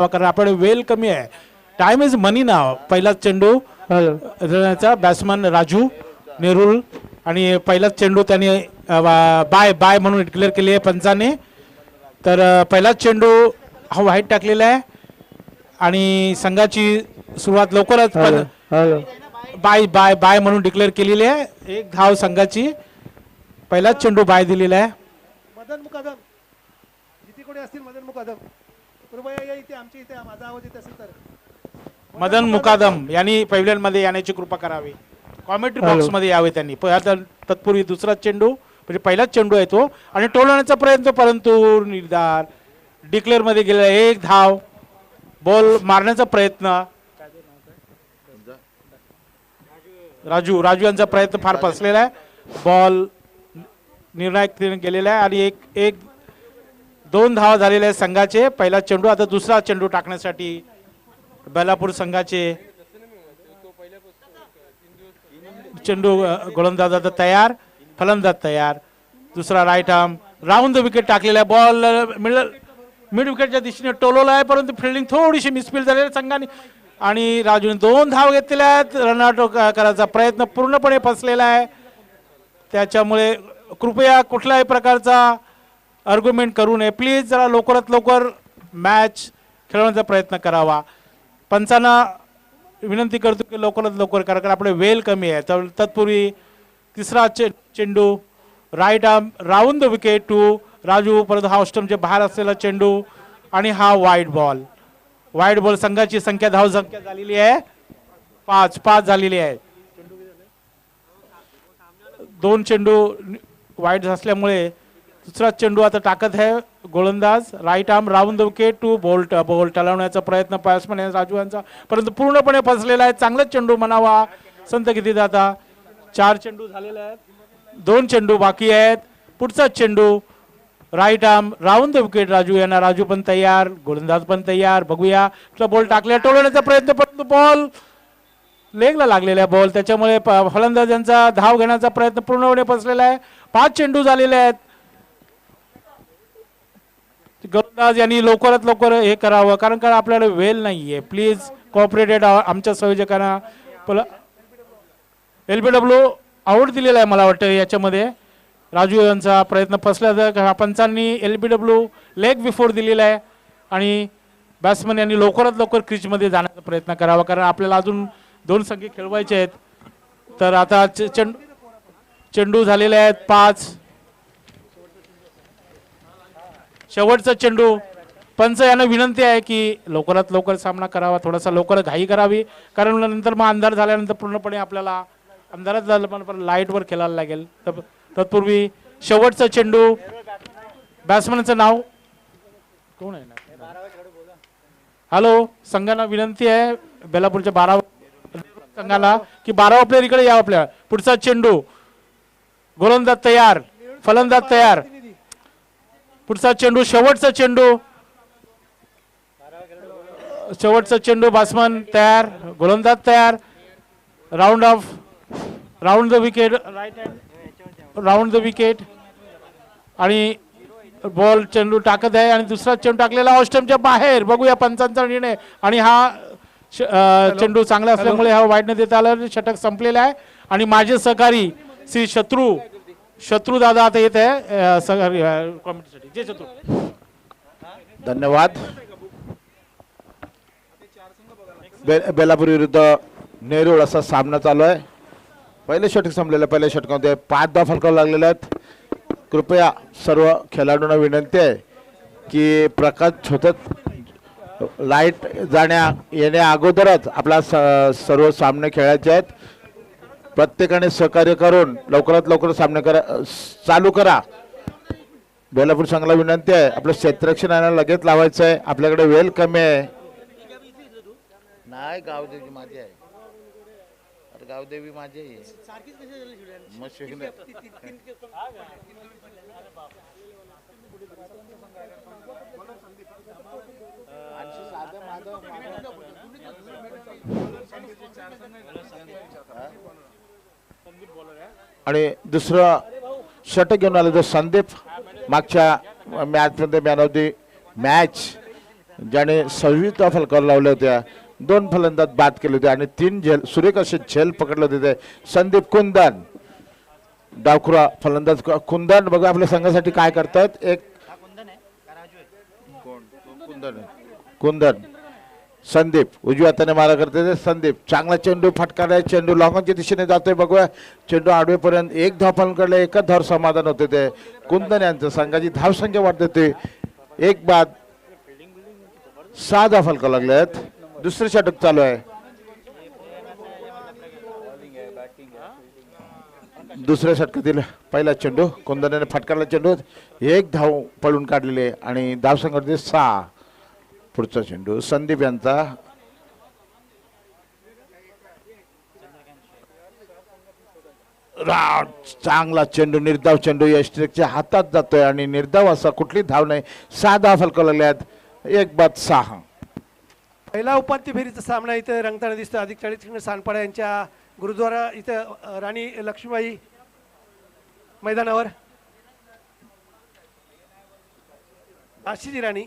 कारण आपल्याकडे वेळ कमी आहे. टाइम इज मनी नाव. पहिलाच चेंडू बॅट्समन राजू नेरुल आणि पहिलाच चेंडू त्याने बाय बाय म्हणून डिक्लेअर केली आहे पंचाने. तर पहिलाच चेंडू हा वाईट टाकलेला आहे आणि संघाची सुरुवात लवकरच बाय बाय बाय म्हणून डिक्लेअर केलेली आहे. एक धाव संघाची. पहिलाच चेंडू बाय दिलेला आहे. मदन मुकादम जिथे कोणी असतील मदन मुकादम कृपया या इथे आमच्या इथे माझा आवाज येत असेल तर मदन मुकादम यांनी पॅव्हिलियनमध्ये येण्याची कृपा करावी. कॉमेंट्री बॉक्समध्ये यावे त्यांनी. तत्पूर्वी दुसरा चेंडू म्हणजे पहिलाच चेंडू आहे तो आणि टोलवण्याचा प्रयत्न परंतु निर्धार डिक्लेअर मध्ये गेला. एक धाव. बॉल मारण्याचा प्रयत्न राजू यांचा प्रयत्न फार फसलेला आहे. बॉल निर्णायक गेलेला आहे आणि एक दोन धावा झालेले आहेत संघाचे. पहिला चेंडू. आता दुसरा चेंडू टाकण्यासाठी बेलापूर संघाचे चेंडू गोलंदाज आता तयार. फलंदाज तयार. दुसरा right arm round the wicket टाकलेला आहे. बॉल मिड विकेटच्या दिशेने टोलवला आहे परंतु फिल्डिंग थोडीशी मिसफील्ड झालेली आहे संघाने आणि राजूने दोन धाव घेतलेल्या आहेत. रनआउट करायचा प्रयत्न पूर्णपणे फसलेला आहे. त्याच्यामुळे कृपया कुठल्याही प्रकारचा आर्ग्युमेंट करू नये. प्लीज जरा लवकरात लवकर मॅच खेळवण्याचा प्रयत्न करावा. पंचांना विनंती करतो की लवकरात लवकर करा कारण आपले वेळ कमी आहे. तर तत्पूर्वी तिसरा चेंडू right arm round the wicket to Raju. परंतु हा स्टंपच्या बाहेर असलेला चेंडू आणि हा वाईड बॉल. Wide ball. संघाची संख्या धाव संख्या झालेली आहे 5 झालेली आहे. दोन चेंडू वाईड असल्यामुळे दुसरा चेंडू आता टाकत आहे गोलंदाज. Right arm round the wicket to ball टलवण्याचा प्रयत्न बॅट्समन राजू यांचा परंतु पूर्णपणे फसलेला आहे. चांगला चेंडू म्हणावा संत किती जाता. 4 चेंडू झालेले आहेत. 2 चेंडू बाकी आहेत. पुढचा चेंडू right arm round the wicket Raju यांना. राजू पण तयार. गोलंदाज पण तयार. बघूया बॉल टाकल्या टोलवण्याचा प्रयत्न परंतु बॉल लेगला लागलेला आहे बॉल. त्याच्यामुळे फलंदाजांचा धाव घेण्याचा प्रयत्न पूर्णपणे फसलेला आहे. 5 चेंडू झालेले आहेत. गोलंदाज यांनी लवकरात लवकर हे करावं कारण आपल्याला वेळ नाहीये. प्लीज कॉपरेटेड आमच्या संयोजकांना. LBW आउट दिलेला आहे मला वाटतं याच्यामध्ये. राजू यांचा प्रयत्न फसला. पंचांनी LBW लेग बिफोर दिलेला आहे आणि बॅट्समन यांनी लवकरात लवकर क्रीजमध्ये जाण्याचा प्रयत्न करावा कारण आपल्याला अजून 2 संघ खेळवायचे आहेत. तर आता चेंडू झालेले आहेत 5. शेवटचा चेंडू. पंच यांना विनंती आहे की लवकरात लवकर सामना करावा. थोडासा लवकर घाई करावी कारण नंतर मग अंधार झाल्यानंतर पूर्णपणे आपल्याला अंधारात झालं पण लाईटवर खेळायला लागेल. तत्पूर्वी शेवटचा चेंडू. बॅट्समनचं नाव कोण आहे ना. हॅलो. संघाला विनंती आहे बेलापूरच्या 12 संघाला की 12वा प्लेअर इकडे यावं. आपल्या पुढचा चेंडू. गोलंदाज तयार. फलंदाज तयार. पुढचा चेंडू. शेवटचा चेंडू. बॅट्समन तयार. गोलंदाज तयार. Round the wicket right hand round the wicket आणि बॉल चेंडू टाकत आहे आणि दुसरा चेंडू टाकलेला ऑस्टमच्या बाहेर. बघूया पंचांचा निर्णय आणि हा चेंडू चांगला असल्यामुळे हा वाईड न देता आला. षटक संपलेला आहे आणि माझे सहकारी श्री शत्रू दादा आता येत आहे सहकारी कॉमेंट्रीसाठी. जे शत्रू. धन्यवाद. बेलापूर विरुद्ध नेरूळ असा सामना चालू आहे. पहिले षटक संपलेलं. पहिल्या षटकामध्ये 5 धावा फलकावर लागलेल्या आहेत. कृपया सर्व खेळाडूंना विनंती आहे की प्रकाश छोटत लाईट येण्या अगोदरच आपला सर्व सामने खेळायचे आहेत. प्रत्येकाने सहकार्य करून लवकरात लवकर सामने चालू करा. बेलापूर संघाला विनंती आहे आपलं क्षेत्ररक्षण लगेच लावायचं आहे. आपल्याकडे वेळ कमी आहे. नाही गावदेवी माझी आहे. गावदेवी माझी आहे. आणि दुसरं षटक घेऊन आलं तर संदीप मागच्या मॅचमध्ये मॅन ऑफ द मॅच ज्याने 26 धावा फलकावर लावल्या होत्या, 2 फलंदाज बाद केले होते आणि 3 झेल सुरेख असे झेल पकडले होते. संदीप कुंदन डावखुरा फलंदाज कुंदन बघा आपल्या संघासाठी काय करतायत. एक कुंदन संदीप उजव्या हाताने मारा करते. संदीप चांगला चेंडू फटकारलाय, चेंडू लॉंगॉनच्या दिशेने जातोय. बघूया चेंडू आडवेपर्यंत 1 धाव फलकाडला, एकच धाव समाधान होते. ते कुंदन यांचं संघाची धावसंख्या वाढते ते 1 बाद 6 धाव फलका लागले आहेत. दुसरे षटक चालू आहे. दुसऱ्या षटकातील पहिला चेंडू कुंदनाने फटकारला, चेंडू 1 धाव पळून काढलेले आणि धावसंख्या 6. पुढचा चेंडू संदीप यांचा. चांगला चेंडू, निर्धाव चेंडू यष्टिकच्या हातात जातोय आणि निर्धाव असा कुठली धाव नाही. 6 धाव फलका लागल्यात. 1 बाद 6. पहिला उपांत्य फेरीचा सामना इथं रंगताना दिसतो. अधिक 40 सानपाडा यांच्या गुरुद्वारा इथं राणी लक्ष्मीबाई मैदानावर. झाशीची राणी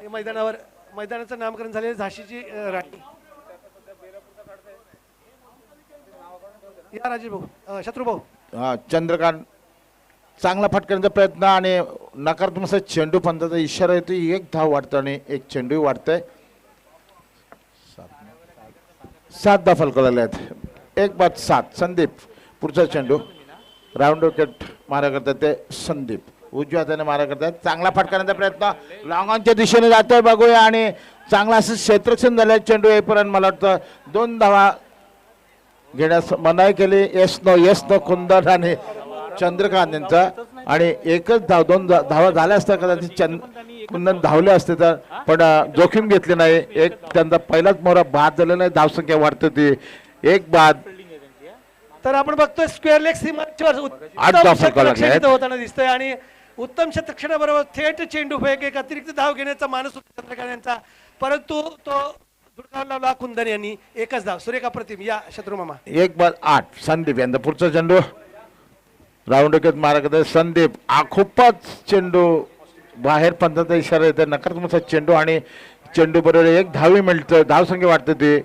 मैदानावर, मैदानाचं नामकरण झालेलं झाशीची राणी. या राजेश भाऊ, शत्रू भाऊ. चंद्रकांत चांगला फटकारण्याचा प्रयत्न आणि नकारात्मक असा चेंडू पंथाचा इशारा येतो. 1 धाव वाढतो आणि 1 चेंडू वाढतंय. 7 धाव फलका लागले आहेत. 1 बाद 7. संदीप पुढचा चेंडू राऊंड विकेट मारा करतात ते संदीप उजव्या हाताने मारा करतात. चांगला फटकारण्याचा प्रयत्न लॉंगॉनच्या दिशेने जातोय. बघूया आणि चांगला असं क्षेत्ररक्षण झालंय. चेंडू येईपर्यंत मला वाटतं 2 धावा घेण्यास मनाई केली. यस नो कुंदन आणि चंद्रकांत यांचा आणि एकच धाव, 2 धावा झाल्या असत्या कदाचित कुंदन धावले असते तर, पण जोखीम घेतली नाही. एक त्यांचा पहिलाच मोहरा बाद झालेला आहे. धावसंख्या वाढते ती 1 बाद. तर आपण बघतोय स्क्वेअर लेग सीमांच्यावर 8 धाव फलका लागले होताना दिसतोय आणि उत्तम शतक्षणाबरोबर थेट चेंडू फेक, एक अतिरिक्त धाव घेण्याचा मानस होता चंद्रकांत यांचा, परंतु तो धुडकावला कुंदन यांनी. 1च धाव. सुरेखा प्रतिम. या शत्रू मामा. 1 बाद 8. संदीप यांचा पुढचा चेंडू राऊंड विकेट मारा करते संदीप. खूपच चेंडू बाहेर पंथाचा इशारा येते. नकारात्मक चेंडू आणि चेंडू बरोबर 1 धावी मिळतं. धावसंख्या वाढते ते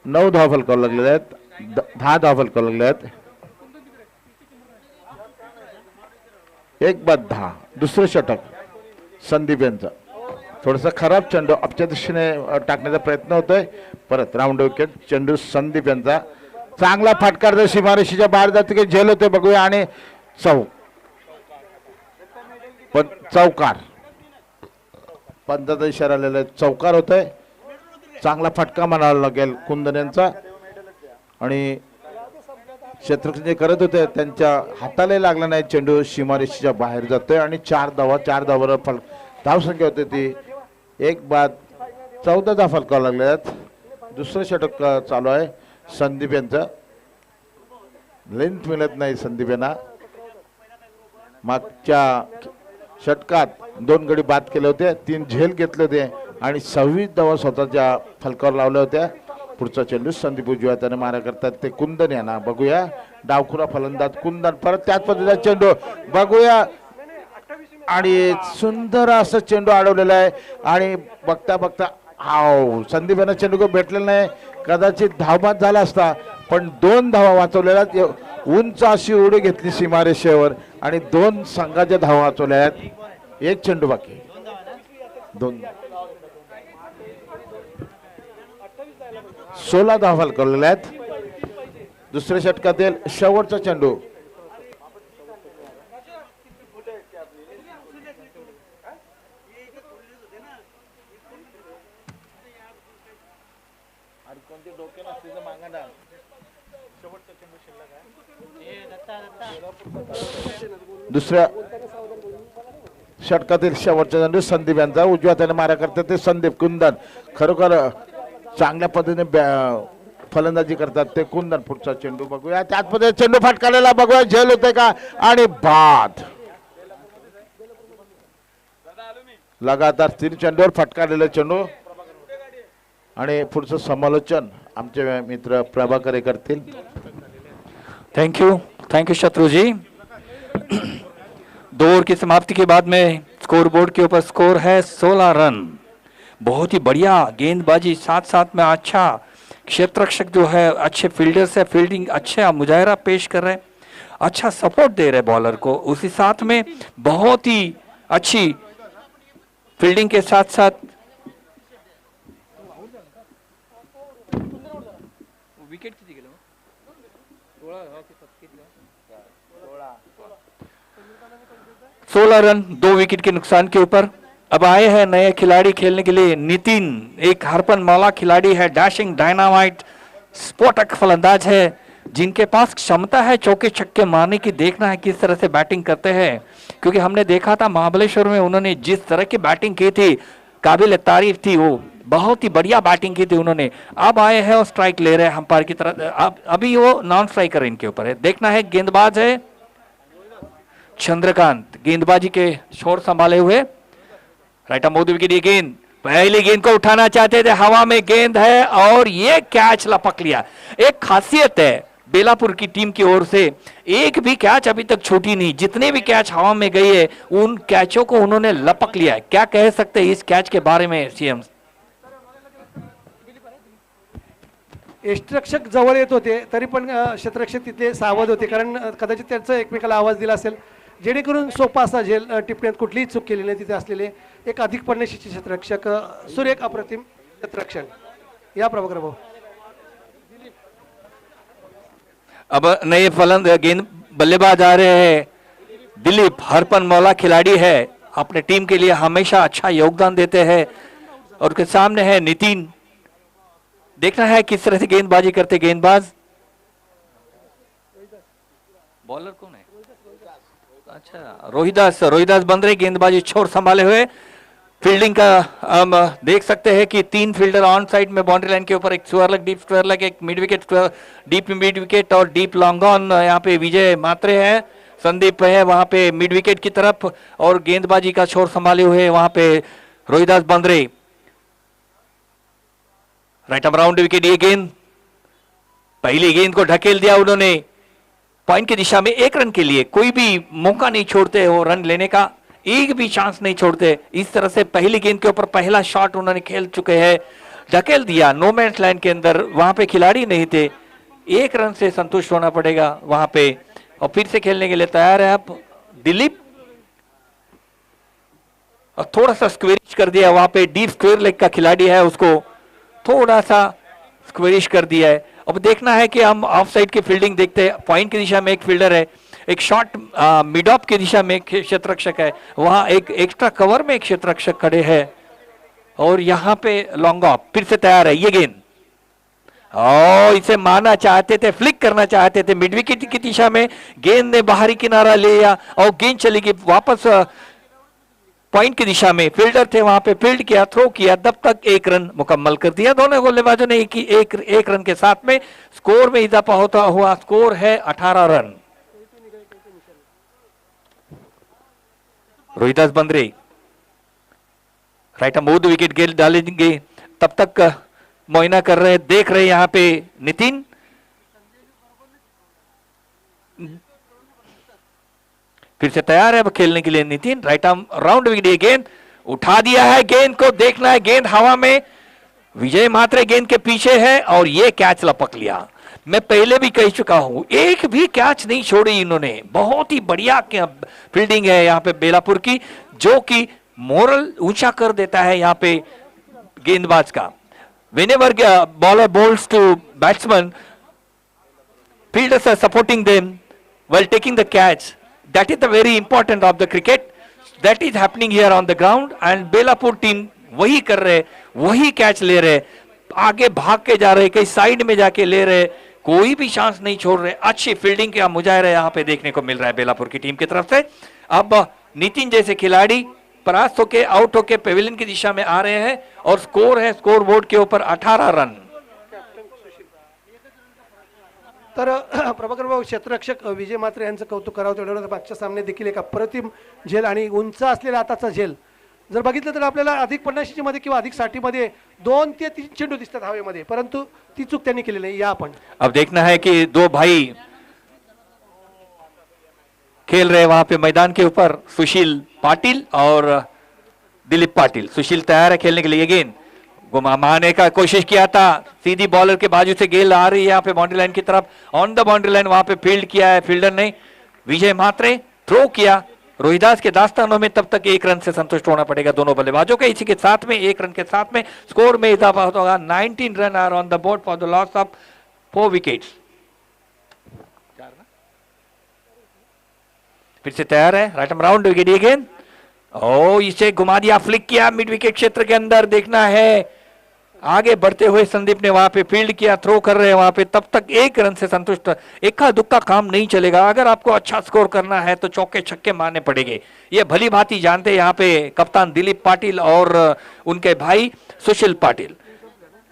9 धाव फलकावर लागलेले आहेत. 10 धाव फलकावर लागले आहेत. 1 बाद 10. दुसरं षटक संदीप यांचा. थोडासा खराब चेंडू आपच्या दिशेने टाकण्याचा प्रयत्न होतोय. परत राऊंड विकेट. चेंडू संदीप यांचा. चांगला फटकार जर सीमारेषेच्या बाहेर जाते की झेल होते. बघूया आणि पण चौकार पंथाचा इशारा आलेला आहे. चौकार होतोय. चांगला फटका म्हणावा लागेल कुंदन यांचा आणि क्षेत्ररक्षण जे करत होते त्यांच्या हाताला लागला नाही. चेंडू सीमारेषेच्या बाहेर जातोय आणि 4 धावावर धावसंख्या होते ती 1 बाद 14 धाव फलकावर लागले आहेत. दुसरं षटक चालू आहे संदीप यांचं. लेंथ मिळत नाही संदीप यांना. मागच्या षटकात 2 गडी बाद केले होते, 3 झेल घेतले होते आणि 26 धावा स्वतःच्या फलकावर लावल्या होत्या. पुढचा चेंडू संदीप उजव्या हाताने मारा करतात ते कुंदन यांना. बघूया डावखुरा फलंदाज कुंदन. परत त्याच पद्धतीचा चेंडू बघूया आणि सुंदर असं चेंडू अडवलेला आहे आणि बघता बघता संदीप यांना चेंडू भेटलेला नाही. कदाचित धावबाद झाला असता पण 2 धावा वाचवलेल्या. उंच अशी उडी घेतली सीमारेषेवर आणि 2 संघाच्या धावा वाचवल्या आहेत. 1 चेंडू बाकी. 2 16 धावा फलकावलेल्या आहेत. दुसऱ्या षटकातील शेवटचा चेंडू दुसऱ्या षटकातील शेवटचा चेंडू संदीप यांचा. उजव्या हाताने मारा करतात ते संदीप. कुंदन खरोखर चांगल्या पद्धतीने फलंदाजी करतात ते कुंदन. पुढचा चेंडू बघूया. त्याच पद्धतीने चेंडू फटकारलेला बघूया झेल होते का आणि बाद. लगातार 3 चेंडूवर फटकारलेला चेंडू आणि पुढचं समालोचन आमचे मित्र प्रभाकर करतील. थँक्यू शत्रुजी. 2 ओवर की समाप्ति के बाद में स्कोर बोर्ड के ऊपर स्कोर है 16 रन। बहुत ही बढ़िया गेंदबाजी, साथ साथ में अच्छा क्षेत्ररक्षक जो है, अच्छे फील्डर्स है, फील्डिंग अच्छा मुजाहरा पेश कर रहे हैं, अच्छा सपोर्ट दे रहे बॉलर को, उसी साथ में बहुत ही अच्छी फील्डिंग के साथ साथ विकेट 16 रन 2 विकेट के नुकसान के ऊपर। अब आए हैं नए खिलाड़ी खेलने के लिए। नितिन एक हरपन मौला खिलाड़ी है, डैशिंग डायनामाइट स्फोटक फलंदाज है, जिनके पास क्षमता है चौके छक्के मारने की। देखना है किस तरह से बैटिंग करते हैं, क्योंकि हमने देखा था महाबलेश्वर में उन्होंने जिस तरह की बैटिंग की थी, काबिल तारीफ थी, वो बहुत ही बढ़िया बैटिंग की थी उन्होंने। अब आए हैं और स्ट्राइक ले रहे हैं अंपायर की तरफ। अभी वो नॉन स्ट्राइकर इनके ऊपर है। देखना है, गेंदबाज है चंद्रकांत, गेंदबाजी के छोर संभाले हुए। राइट आर्म मोदी विकेट, ये गेंद पहली गेंद को उठाना चाहते थे, हवा में गेंद है और ये कैच लपक लिया। एक खासियत है बेलापुर की टीम की ओर से, एक भी कैच अभी तक छूटी नहीं, जितने भी कैच हवा में गई है उन कैचों को उन्होंने लपक लिया है। क्या कह सकते हैं इस कैच के बारे में सीएम? यष्टिरक्षक जवळ येत होते तरी पण क्षेत्ररक्षक तिथे सावध होते, कारण कदाचित त्यांचं एकमेकाला आवाज दिला असेल, जेणेकरून सोपा असा झेल टिपण्यात कुठलीही चूक केली नाही तिथे असलेले एक अधिक पन्नाशीचे क्षेत्ररक्षक सुरेख अप्रतिम क्षेत्ररक्षण। या प्रभाकर भाऊ, अब नए गेंद बल्लेबाज आ रहे हैं। दिलीप हरपन मौला खिलाड़ी है, अपने टीम के लिए हमेशा अच्छा योगदान देते हैं। और उसके सामने है नितिन। देखना है किस तरह से गेंदबाजी करते गेंदबाज। बॉलर कौन है? अच्छा, रोहिदास बंदरे गेंदबाजी छोर संभाले हुए। फील्डिंग का हम देख सकते हैं कि 3 फील्डर ऑन साइड में बाउंड्री लाइन के ऊपर, एक square leg, deep square leg, एक mid wicket, deep mid wicket और डीप लॉन्ग ऑन। यहाँ पे विजय मात्रे हैं, संदीप है वहां पे मिड विकेट की तरफ, और गेंदबाजी का छोर संभाले हुए वहां पे रोहिदास बंदरे। राइट आर्म राउंड विकेट, ये गेंद पहली गेंद को ढकेल दिया उन्होंने पॉइंट की दिशा में। 1 रन के लिए कोई भी मौका नहीं छोड़ते हो, रन लेने का एक भी चांस नहीं छोड़ते। इस तरह से पहली गेंद के ऊपर पहला शॉट उन्होंने खेल चुके हैं, ढकेल दिया नो मैंस लाइन के अंदर, वहां पे खिलाड़ी नहीं थे। 1 रन से संतुष्ट होना पड़ेगा वहां पे। और फिर से खेलने के लिए तैयार है अब दिलीप, और थोड़ा सा स्क्वेरिश कर दिया वहां पे। डीप स्क्वेयर लेग का खिलाड़ी है, उसको थोड़ा सा स्क्वेरिश कर दिया है। अब देखना है कि हम ऑफ साइड की फील्डिंग देखते हैं। पॉइंट की दिशा में एक फील्डर है, एक शॉट मिड ऑफ की दिशा में एक क्षेत्ररक्षक है, वहां एक एक्स्ट्रा कवर में एक क्षेत्ररक्षक खड़े हैं, और यहां पे लॉन्ग ऑफ फिर से तैयार है। ये गेंद इसे मारना चाहते थे, फ्लिक करना चाहते थे मिड विकेट की दिशा में, गेंद ने बाहरी किनारा लिया और गेंद चली गई वापस पॉइंट की दिशा में। फील्डर थे वहां पे, फील्ड किया, थ्रो किया, तब तक 1 रन मुकम्मल कर दिया दोनों बल्लेबाजों ने। एक रन के साथ में स्कोर में इजाफा होता हुआ स्कोर है 18 रन। रोहिदास बंदरे राइट आर्म विकेट गेंद डालेंगे, तब तक मुआयना कर रहे, देख रहे यहां पे नितिन। फिर से तैयार है अब खेलने के लिए Nitin. Right arm round wicket, गेंद उठा दिया है, गेंद को देखना है, गेंद हवा में, विजय मात्रे गेंद के पीछे है और ये कैच लपक लिया। मैं पहले भी कह चुका हूं, एक भी कैच नहीं छोड़ी इन्होंने। बहुत ही बढ़िया फील्डिंग है यहाँ पे बेलापुर की, जो कि मोरल ऊंचा कर देता है यहाँ पे गेंदबाज का। Whenever bowler bowls to batsman, fielders are supporting them while taking the catch. That is the very important of the cricket. That is happening here on the ground, and Belapur team वही कर रहे, वही कैच ले रहे, आगे भाग के जा रहे, कहीं साइड में जाके ले रहे, कोई भी चांस नहीं छोड़ रहे। अच्छी फील्डिंग का मुजाहरा यहाँ पे देखने को मिल रहा है बेलापुर की टीम की तरफ से। अब नितिन जैसे खिलाड़ी परास्त होके आउट होके पेविलियन की दिशा में आ रहे हैं, और स्कोर है स्कोर बोर्ड के ऊपर 18 रन। तर प्रभाकर भाऊ, क्षेत्ररक्षक विजय मात्रे यांचं कौतुक करावं तेवढं, मागच्या सामने देखील एक अप्रतिम झेल आणि उंच असलेला आताचा झेल जर बघितलं तर आपल्याला अधिक 50 मध्ये किंवा अधिक 60 मध्ये 2 ते 3 चेंडू दिसतात हवेमध्ये, परंतु ती चूक त्यांनी केलेली नाही। या आपण अब देखना है कि 2 भाई खेल रहे वहां पे मैदान के ऊपर सुशील पाटिल और दिलीप पाटिल। सुशील तैयार है खेलने के लिए। गेंद घुमाने का कोशिश किया था, सीधी बॉलर के बाजू से गेंद आ रही है यहाँ पे बाउंड्री लाइन की तरफ, ऑन द बाउंड्री लाइन वहां पे फील्ड किया है फील्डर ने। विजय म्हात्रे थ्रो किया। रोहिदास के दास्तानों में तब तक 1 रन से संतुष्ट होना पड़ेगा दोनों बल्लेबाजों के। इसी के साथ में 1 रन के साथ में स्कोर में इजाफा होगा। 19 run are on the board for the loss of 4 wickets. फिर से तैयार है, right arm round wicket again. ओ इसे घुमा दिया, फ्लिक किया मिड विकेट क्षेत्र के अंदर। देखना है आगे बढ़ते हुए संदीप ने वहां पे फील्ड किया, थ्रो कर रहे हैं वहां पे। तब तक 1 रन से संतुष्ट। इक्का दुक्का काम नहीं चलेगा। अगर आपको अच्छा स्कोर करना है तो चौके छक्के मारने पड़ेंगे। ये भली भांति जानते हैं यहाँ पे कप्तान दिलीप पाटिल और उनके भाई सुशील पाटिल।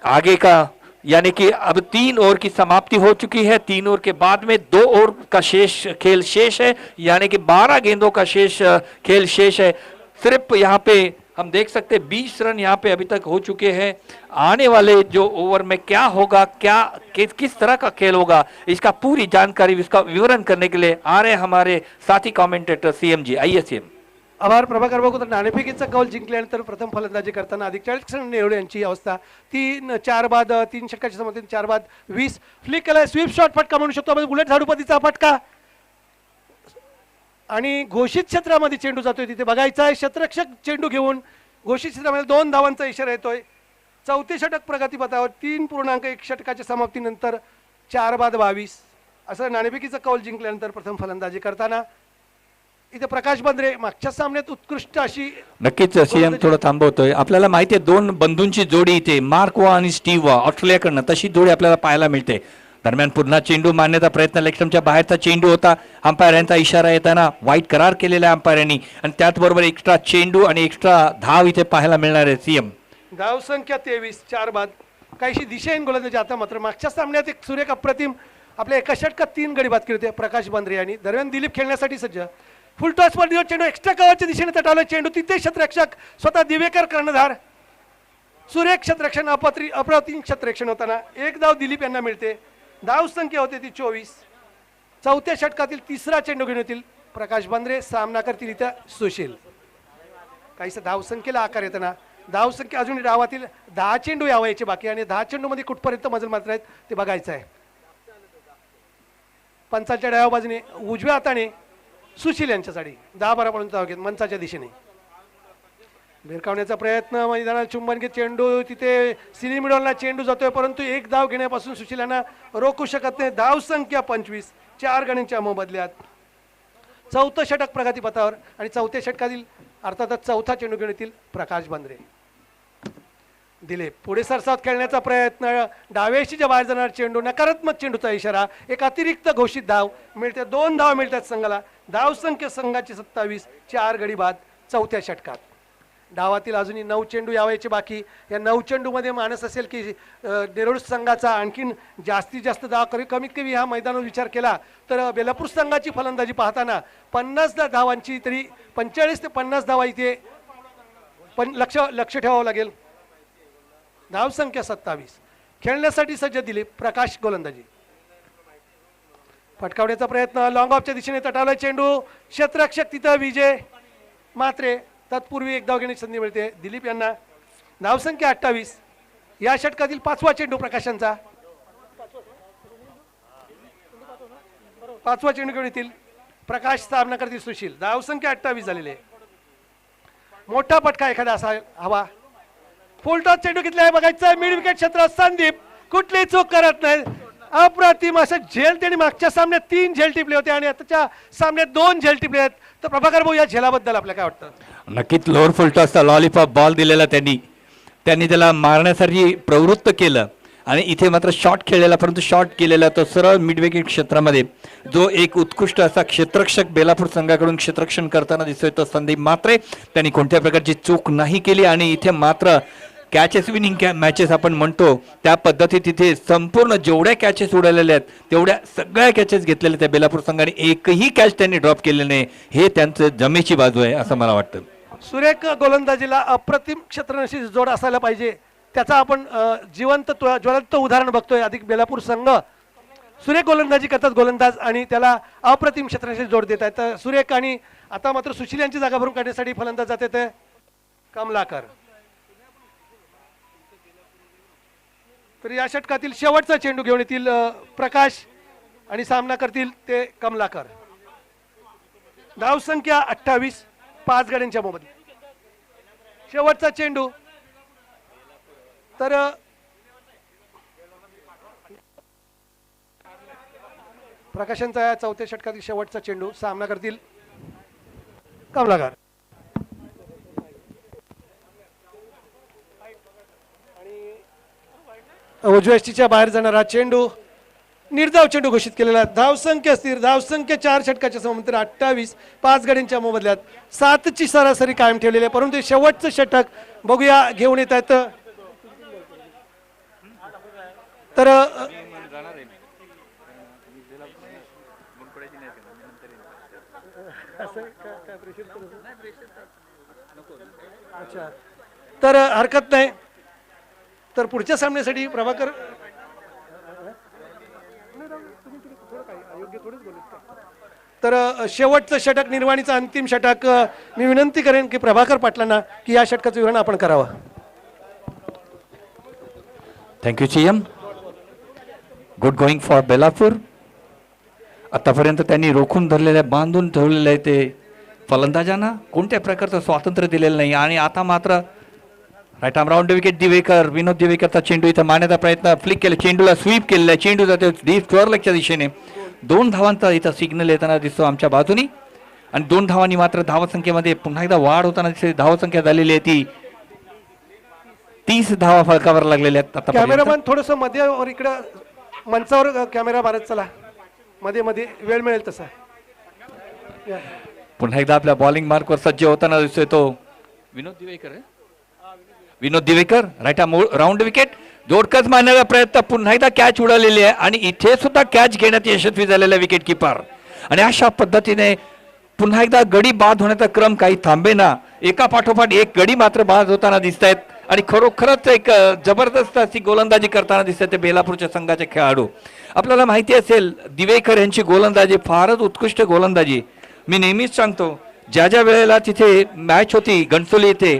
आगे का यानी कि अब 3 ओवर की समाप्ति हो चुकी है। 3 ओवर के बाद में 2 ओवर का खेल शेष है, यानी कि 12 गेंदों का खेल शेष है। सिर्फ यहाँ पे हम देख सकते हैं 20 रन यहाँ पे अभी तक हो चुके हैं। आने वाले जो ओवर में क्या होगा, किस तरह का खेल होगा, इसका पूरी जानकारी, इसका विवरण करने के लिए आ रहे हैं हमारे साथी कमेंटेटर सीएमजी। आइए सीएम। आभार प्रभाकर भाऊ. तर नाणेफेकीचा कौल जिंकल्यानंतर प्रथम फलंदाजी करताना अधिक 40 क्षण नेवळे यांची अवस्था. 4 बाद 3 षटकाच्या समतेने 4 बाद 20. फ्लिक केलाय, स्वीप शॉट फटका म्हणू शकतो आपण. बुलेट झाडूपतीचा फटका आणि घोषित क्षेत्रामध्ये चेंडू जातोय, तिथे बघायचा आहे. क्षेत्ररक्षक चेंडू घेऊन घोषित क्षेत्रामध्ये 2 धावांचा इशारा येतोय. चौथे षटक प्रगतीपथावर 3.1 षटकाच्या समाप्तीनंतर 4 बाद 22 असं नाणेफेकीचा कौल जिंकल्यानंतर प्रथम फलंदाजी करताना इथे प्रकाश बंद्रे मागच्या सामन्यात उत्कृष्ट अशी. नक्कीच सीएम थोडं थांबवतोय. आपल्याला माहिती आहे 2 बंधूंची जोडी इथे मार्क वा आणि स्टीव्ह वा ऑस्ट्रेलियाकडनं तशी जोडी आपल्याला पाहायला मिळते. दरम्यान पुन्हा चेंडू मारण्याचा प्रयत्न, लेगस्टंपच्या बाहेरचा चेंडू होता. अंपायर यांचा इशारा येताना वाईट करार केलेला अंपायर यांनी आणि त्याचबरोबर एक्स्ट्रा चेंडू आणि एक्स्ट्रा धाव इथे पाहायला मिळणार आहे. सीएम धाव संख्या 23, 4 बाद. काहीशी दिशेने गोलंदाजी. आता मात्र मागच्या सामन्यात एक सुरेख अप्रतिम आपल्या एका षटकात 3 गडी बाद केले होते प्रकाश बंद्रे यांनी. दरम्यान दिलीप खेळण्यासाठी सज्ज. फुल टॉस वर चेंडू एक्स्ट्रा कव्हरच्या दिशेने तटावला चेंडू. तिथे क्षेत्ररक्षक स्वतः दिवेकर कर्णधार. सुरेख क्षेत्ररक्षण, अप्रतिम क्षेत्ररक्षण होताना 1 धाव दिलीप यांना मिळते. धाव संख्या होते ती 24. चौथ्या षटकातील 3रा चेंडू घेऊन येतील प्रकाश बंद्रे. सामना करतील इथं सुशील. काहीसं धाव संख्येला आकार येताना धाव संख्या अजून डावातील 10 चेंडू यावायचे बाकी आणि 10 चेंडू मध्ये कुठपर्यंत मजल मात्र आहेत ते बघायचं आहे. पंचाच्या डाव्या बाजूने उजव्या हाताने सुशील यांच्यासाठी 10-12 पर्यंत धाव घेत मंचाच्या दिशेने भिरकावण्याचा प्रयत्न. मैदानात चुंबन घेत चेंडू तिथे सिनी मिडॉलला चेंडू जातोय, परंतु 1 धाव घेण्यापासून सुशील यांना रोखू शकत नाही. धाव संख्या 25, 4 गण्यांच्या मोबदल्यात. चौथं षटक प्रगतीपथावर आणि चौथ्या षटकातील अर्थातच चौथा चेंडू घेऊन येतील प्रकाश बंद्रे. दिलीप पुढे सरसावत खेळण्याचा प्रयत्न. डावेशीच्या बाहेर जाणार चेंडू, नकारात्मक चेंडूचा इशारा. एक अतिरिक्त घोषित धाव मिळते. 2 धाव मिळतात संघाला. धाव संख्या संघाची 27, 4 गडी बाद चौथ्या षटकात. डावातील अजूनही 9 चेंडू यावायचे बाकी. या 9 चेंडूमध्ये मानस असेल की नेरूळ संघाचा आणखीन जास्तीत जास्त धाव कमीत कमी ह्या मैदानावर विचार केला तर बेलापूर संघाची फलंदाजी पाहताना 50 धावांची तरी 45 ते 50 धावा इथे लक्ष ठेवावं लागेल. धाव संख्या 27. खेळण्यासाठी सज्ज दिलीप. प्रकाश गोलंदाजी. फटकावण्याचा प्रयत्न, लॉंग ऑफच्या दिशेने तटावला चेंडू. क्षेत्ररक्षक तिथं विजय म्हात्रे. तत्पूर्वी 1 धाव घेण्याची संधी मिळते दिलीप यांना. धाव संख्या 28. या षटकातील 5वा चेंडू प्रकाशांचा. 5वा चेंडू घेऊन येतील प्रकाश. सामना करतील सुशील. धाव संख्या 28 झालेली आहे. मोठा पटका एखादा असा हवा. फुल टॉस चेंडू घेतलाय बघायचं. मिड विकेट क्षेत्रात संदीप कुठलीही चूक करत नाही. अप्रतिम असं झेल त्यांनी मागच्या सामन्यात 3 झेल टिपले होते आणि आताच्या सामन्यात 2 झेल टिपले आहेत. तर प्रभाकर भाऊ या झेलाबद्दल आपल्याला काय वाटतं? नक्कीच लोअर फुल टॉसचा लॉलीपॉप बॉल दिलेला त्यांनी त्याला मारण्यासाठी प्रवृत्त केलं आणि इथे मात्र शॉट खेळलेला, परंतु शॉट केलेला तो सरळ मिड विकेट क्षेत्रामध्ये. जो एक उत्कृष्ट असा क्षेत्ररक्षक बेलापूर संघाकडून क्षेत्ररक्षण करताना दिसतोय तो संदीप म्हात्रे. त्यांनी कोणत्या प्रकारची चूक नाही केली आणि इथे मात्र कॅचेस विनिंग मॅचेस आपण म्हणतो त्या पद्धतीत तिथे संपूर्ण जेवढ्या कॅचेस उडवलेल्या आहेत तेवढ्या सगळ्या कॅचेस घेतलेल्या त्या बेलापूर संघाने. एकही कॅच त्यांनी ड्रॉप केले नाही. हे त्यांचं जमेची बाजू आहे असं मला वाटतं. सुरेख गोलंदाजीला अप्रतिम क्षेत्ररक्षी जोड असायला पाहिजे. त्याचा आपण ज्वलंत उदाहरण बघतोय. अधिक बेलापूर संघ सुरेख गोलंदाजी करतात गोलंदाज आणि त्याला अप्रतिम क्षेत्ररक्षक जोड देत आहेत. तर सुरेख आणि आता मात्र सुशील यांची जागा भरून काढण्यासाठी फलंदाज जाते ते कमलाकर. तर या षटकातील शेवटचा चेंडू घेऊन येतील प्रकाश आणि सामना करतील ते कमलाकर. धावसंख्या 28, 5 गड्यांच्या मोबदल्यात शेवटचा चेंडू. तर प्रकाशांचा या चौथ्या षटकातील शेवटचा चेंडू. सामना करतील कमलाकर. उजव्या बाहेर जाणारा चेंडू निर्धाव चेंडू घोषित केलेला. धावसंख्या स्थिर, धावसंख्या 4 षटकाच्या समांतर 28, 5 गड्यांच्या मोबदल्यात 7ची सरासरी कायम ठेवलेली आहे. परंतु शेवटचं षटक बघूया घेऊन येत आहेत. तर अच्छा, तर हरकत नाही. तर पुढच्या सामन्यासाठी प्रभाकर तर शेवटचं षटक निर्वाणीचं अंतिम षटक. मी विनंती करेन की प्रभाकर पाटलांना की या षटकाचं विवरण आपण करावं. Thank you CM. Good going for Belapur. आतापर्यंत त्यांनी रोखून धरलेल्या बांधून ठेवलेलं आहे ते फलंदाजांना कोणत्या प्रकारचं स्वातंत्र्य दिलेलं नाही. आणि आता मात्र right arm round wicket Divekar, Vinod दिवेकरचा चेंडू इथं मारण्याचा प्रयत्न, फ्लिक केला, चेंडूला स्वीप केलेला आहे. चेंडू जाते डीप स्क्वेअरलेगच्या दिशेने. 2 धावांचा इथं सिग्नल येताना दिसतो आमच्या बाजूनी. आणि 2 धावांनी मात्र धावसंख्येमध्ये पुन्हा एकदा वाढ होताना दिसते. धावसंख्या झालेली आहे ती 30 धावा फलकावर लागलेल्या आहेत. आता कॅमेरामॅन थोडस मध्ये वर इकडं मंचावर कॅमेरा भारत चला, मध्ये मध्ये वेळ मिळेल तसा. पुन्हा एकदा आपल्या बॉलिंग मार्कवर सज्ज होताना दिसतोय तो विनोद दिवेकर. विनोद दिवेकर राईट राऊंड विकेट. जोडकच मारण्याचा प्रयत्न, पुन्हा एकदा कॅच उडालेली आहे आणि इथे सुद्धा कॅच घेण्यात यशस्वी झालेला विकेट किपर. आणि अशा पद्धतीने पुन्हा एकदा गडी बाद होण्याचा क्रम काही थांबेना. एका पाठोपाठ एक गडी मात्र बाद होताना दिसत आहेत. आणि खरोखरच एक जबरदस्त अशी गोलंदाजी करताना दिसतात ते बेलापूरच्या संघाचे खेळाडू. आपल्याला माहिती असेल दिवेकर यांची गोलंदाजी फारच उत्कृष्ट गोलंदाजी. मी नेहमीच सांगतो, ज्या ज्या वेळेला तिथे मॅच होती घणसोली येथे,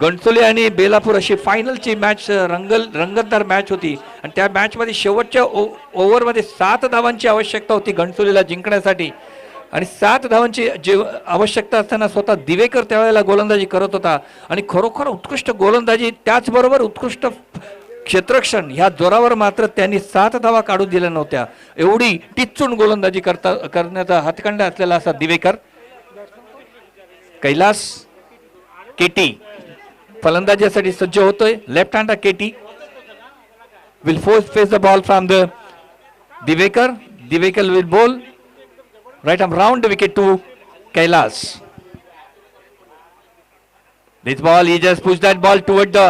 घणसोली आणि बेलापूर अशी फायनलची मॅच रंगतदार मॅच होती. आणि त्या मॅचमध्ये शेवटच्या ओव्हरमध्ये 7 धावांची आवश्यकता होती घणसोलीला जिंकण्यासाठी. आणि 7 धावांची आवश्यकता असताना स्वतः दिवेकर त्यावेळेला गोलंदाजी करत होता. आणि खरोखर उत्कृष्ट गोलंदाजी, त्याचबरोबर उत्कृष्ट क्षेत्ररक्षण, ह्या जोरावर मात्र त्यांनी 7 धावा काढू दिल्या नव्हत्या. एवढी टिच्चून गोलंदाजी करण्याचा हातखंडा असलेला असा दिवेकर. कैलास केटी फलंदाजीसाठी सज्ज होतोय. Left hand KT will face the ball from the Divekar. Divekar will ball right arm round wicket to Kailas. This ball, he just pushed that ball toward the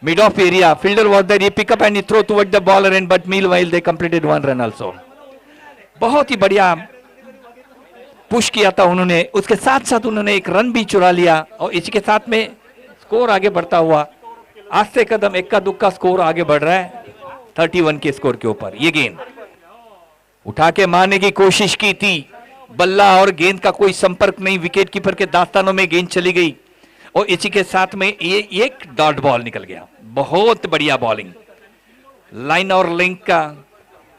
mid off area. Fielder was there, he pick up and he throw toward the bowler end, but meanwhile they completed 1 run also. बहुत ही बढ़िया push KIA था उन्होंने. उसके साथ साथ उन्होंने एक run भी चुरा लिया और इसी के साथ में स्कोर आगे बढ़ता हुआ आस्ते कदम इक्का दुक्का स्कोर आगे बढ़ रहा है 31 के स्कोर के ऊपर. ये गेंद उठा के मारने की कोशिश की थी, बल्ला और गेंद का कोई संपर्क नहीं, विकेट कीपर के दास्तानों में गेंद चली गई और इसी के साथ में ये एक डॉट बॉल निकल गया. बहुत बढ़िया बॉलिंग, लाइन और लिंक का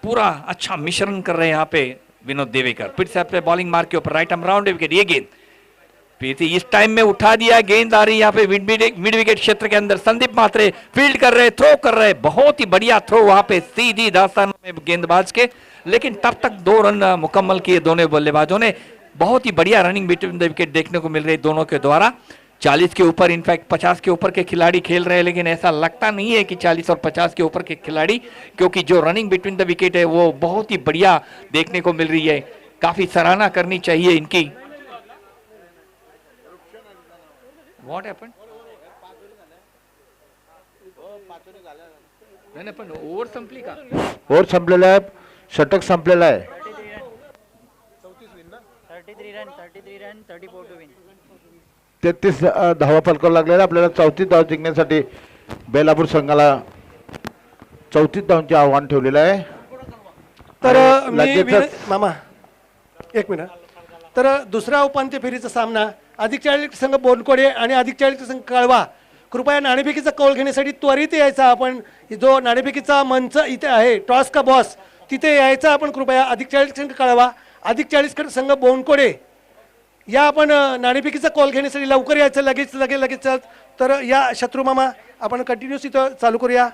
पूरा अच्छा मिश्रण कर रहे हैं यहाँ पे विनोद देवेकर. फिर से अपने बॉलिंग मार्क के ऊपर राइट आर्म राउंड विकेट. ये गेंद फिर इस टाइम में उठा दिया, गेंद आ रही यहाँ पे मिड विकेट क्षेत्र के अंदर. संदीप मात्रे फील्ड कर रहे, थ्रो कर रहे, बहुत ही बढ़िया थ्रो वहां पे सीधी दास्तानों में गेंदबाज के. लेकिन तब तक 2 रन मुकम्मल किए दोनों बल्लेबाजों ने. बहुत ही बढ़िया रनिंग बिटवीन द विकेट देखने को मिल रही दोनों के द्वारा. 40 के ऊपर, इनफैक्ट 50 के ऊपर के खिलाड़ी खेल रहे हैं, लेकिन ऐसा लगता नहीं है कि 40 और 50 के ऊपर के खिलाड़ी, क्योंकि जो रनिंग बिटवीन द विकेट है वो बहुत ही बढ़िया देखने को मिल रही है. काफी सराहना करनी चाहिए इनकी. What happened? नाही पण ओव्हर संपली का? ओव्हर संपलेला आहे, षटक संपलेला आहे. 33 धावा फलकावर लागलेला. आपल्याला 34 धाव जिंकण्यासाठी बेलापूर संघाला 34 धावांचे आव्हान ठेवलेलं आहे. तर आणि मी लगेचच- मामा एक मिनिट. तर दुसरा उपांत्य फेरीचा सामना अधिक 40 संघ बोनकोडे आणि अधिक 40 संघ कळवा. कृपया नाणेफेकीचा कौल घेण्यासाठी त्वरित यायचा. आपण जो नाणेफेकीचा मंच इथे आहे, टॉस का बॉस, तिथे यायचा आपण कृपया. अधिक 40 संघ कळवा, अधिक 40 संघ बोनकोडे या आपण नाणेफेकीचा कॉल घेण्यासाठी लवकर यायचं. लगेच. तर या शत्रू मामा आपण कंटिन्यूस इथं चालू करूया.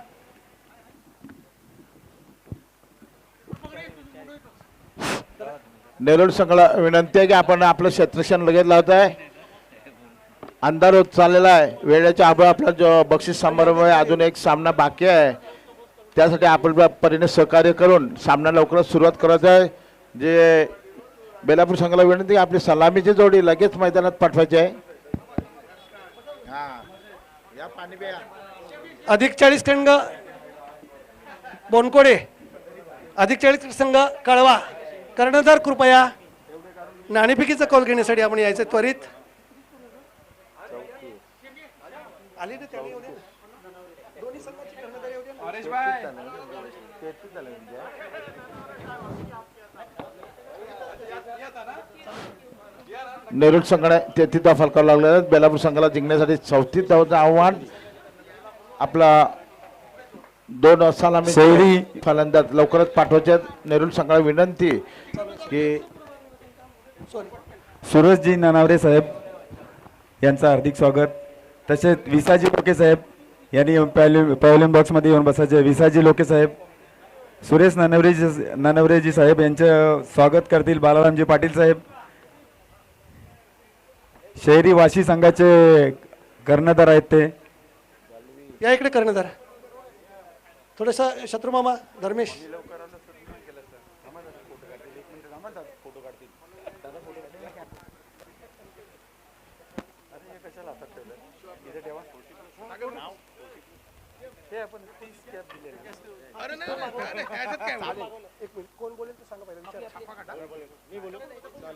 नेरुळ संघाला विनंती आहे की आपण आपलं क्षेत्रक्षण लगेच लावत आहे. अंधार होत चाललेला आहे. वेळेच्या अभावी आपला जो बक्षीस समारंभ आहे, अजून एक सामना बाकी आहे. त्यासाठी आपण परीने सहकार्य करून सामना लवकरच सुरुवात करत आहे. जे बेलापूर संघाला विनंती आहे आपली सलामीची जोडी लगेच मैदानात पाठवायची आहे. अधिक 40 संघ बोनकोडे, अधिक 40 संघ कळवा. कर्णधार कृपया नाणेफेकीचा कॉल घेण्यासाठी आपण यायचं त्वरित. आले ना त्याने येऊ दे. दोन्ही संघाची कर्णधार येऊ दे ना. नेरुळ संघाने 33 धावा फलकावर लागलेले आहेत. बेलापूर संघाला जिंकण्यासाठी 34 धावांचं आव्हान. आपला 2 सलामी शैली फलंदाज लवकरच पाठवायचे आहेत. नेरुळ संघाला विनंती की सुरजजी ननावरे साहेब यांचं हार्दिक स्वागत. तसेच विसाजी लोके साहेब यांनी पॅव्हलियन बॉक्समध्ये येऊन बसायचे. विसाजी लोके साहेब, सुरेश ननवरेजी साहेब यांचं स्वागत करतील बालारामजी पाटील साहेब. शहरी वाशी संघाचे कर्णधार आहेत ते. या इकडे कर्णधार थोडंसं शत्रुमामा धर्मेश.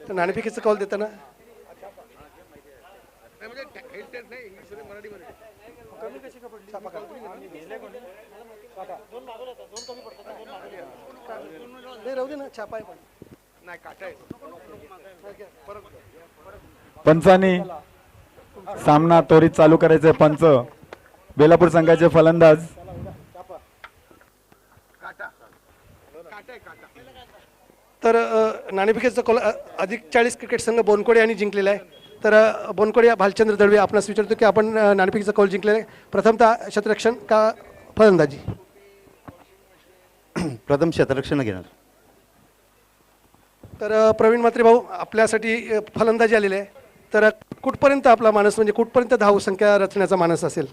तर नाणेफेकीचं कॉल देताना नाही राहू दे ना, छापा आहे पण. पंचांनी सामना त्वरित चालू करायचे. पंच बेलापूर संघाचे फलंदाज तर नाणेफेकीचा कॉल अधिक 40 क्रिकेट संघ बोनकोडे यांनी जिंकलेला आहे. तर बोनकोडे भालचंद्र दळवे आपणास विचारतो की आपण नाणेफेकीचा कॉल जिंकलेला आहे. प्रथमतः क्षेत्ररक्षण का फलंदाजी? प्रथम क्षेत्ररक्षण घेणार. तर प्रवीण म्हात्रे भाऊ आपल्यासाठी फलंदाजी आलेली आहे. तर कुठपर्यंत आपला मानस म्हणजे कुठपर्यंत धावसंख्या रचण्याचा मानस असेल?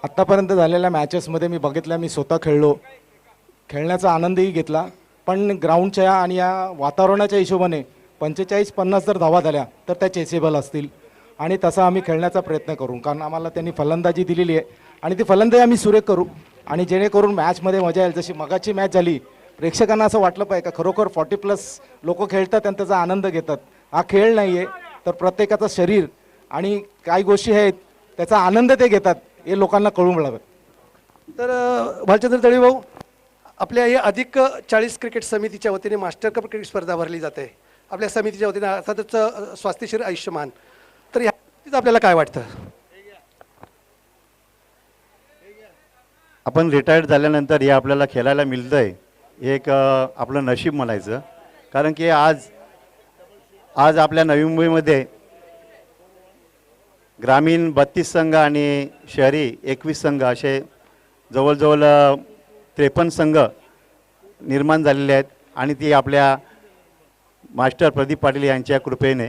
आत्तापर्यंत झालेल्या मॅचेसमध्ये मी बघितलं, मी स्वतः खेळलो, खेळण्याचा आनंदही घेतला. पण ग्राउंडच्या आणि या वातावरणाच्या हिशोबाने 45-50 जर धावा झाल्या तर त्या चेसेबल असतील आणि तसा आम्ही खेळण्याचा प्रयत्न करू. कारण आम्हाला त्यांनी फलंदाजी दिलेली आहे आणि ती फलंदाजी आम्ही सुरेख करू आणि जेणेकरून मॅचमध्ये मजा येईल. जशी मगाची मॅच झाली, प्रेक्षकांना असं वाटलं पाहिजे का खरोखर 40+ लोक खेळतात आणि त्याचा आनंद घेतात. हा खेळ नाही आहे, तर प्रत्येकाचं शरीर आणि काही गोष्टी आहेत त्याचा आनंद ते घेतात, हे लोकांना कळून लागत. तर भालचंद्र दळवे भाऊ आपल्या या अधिक 40 क्रिकेट समितीच्या वतीने मास्टर कप क्रिकेट स्पर्धा भरली जाते आपल्या समितीच्या वतीने, अर्थातच स्वास्थ्यशीर आयुष्यमान. तर या बाबतीत आपल्याला काय वाटतं? आपण रिटायर्ड झाल्यानंतर हे आपल्याला खेळायला मिळतं आहे, एक आपलं नशीब म्हणायचं. कारण की आज आपल्या नवी मुंबईमध्ये ग्रामीण 32 संघ आणि शहरी 21 संघ असे जवळजवळ 53 संघ निर्माण झालेले आहेत आणि ती आपल्या मास्टर प्रदीप पाटील यांच्या कृपेने.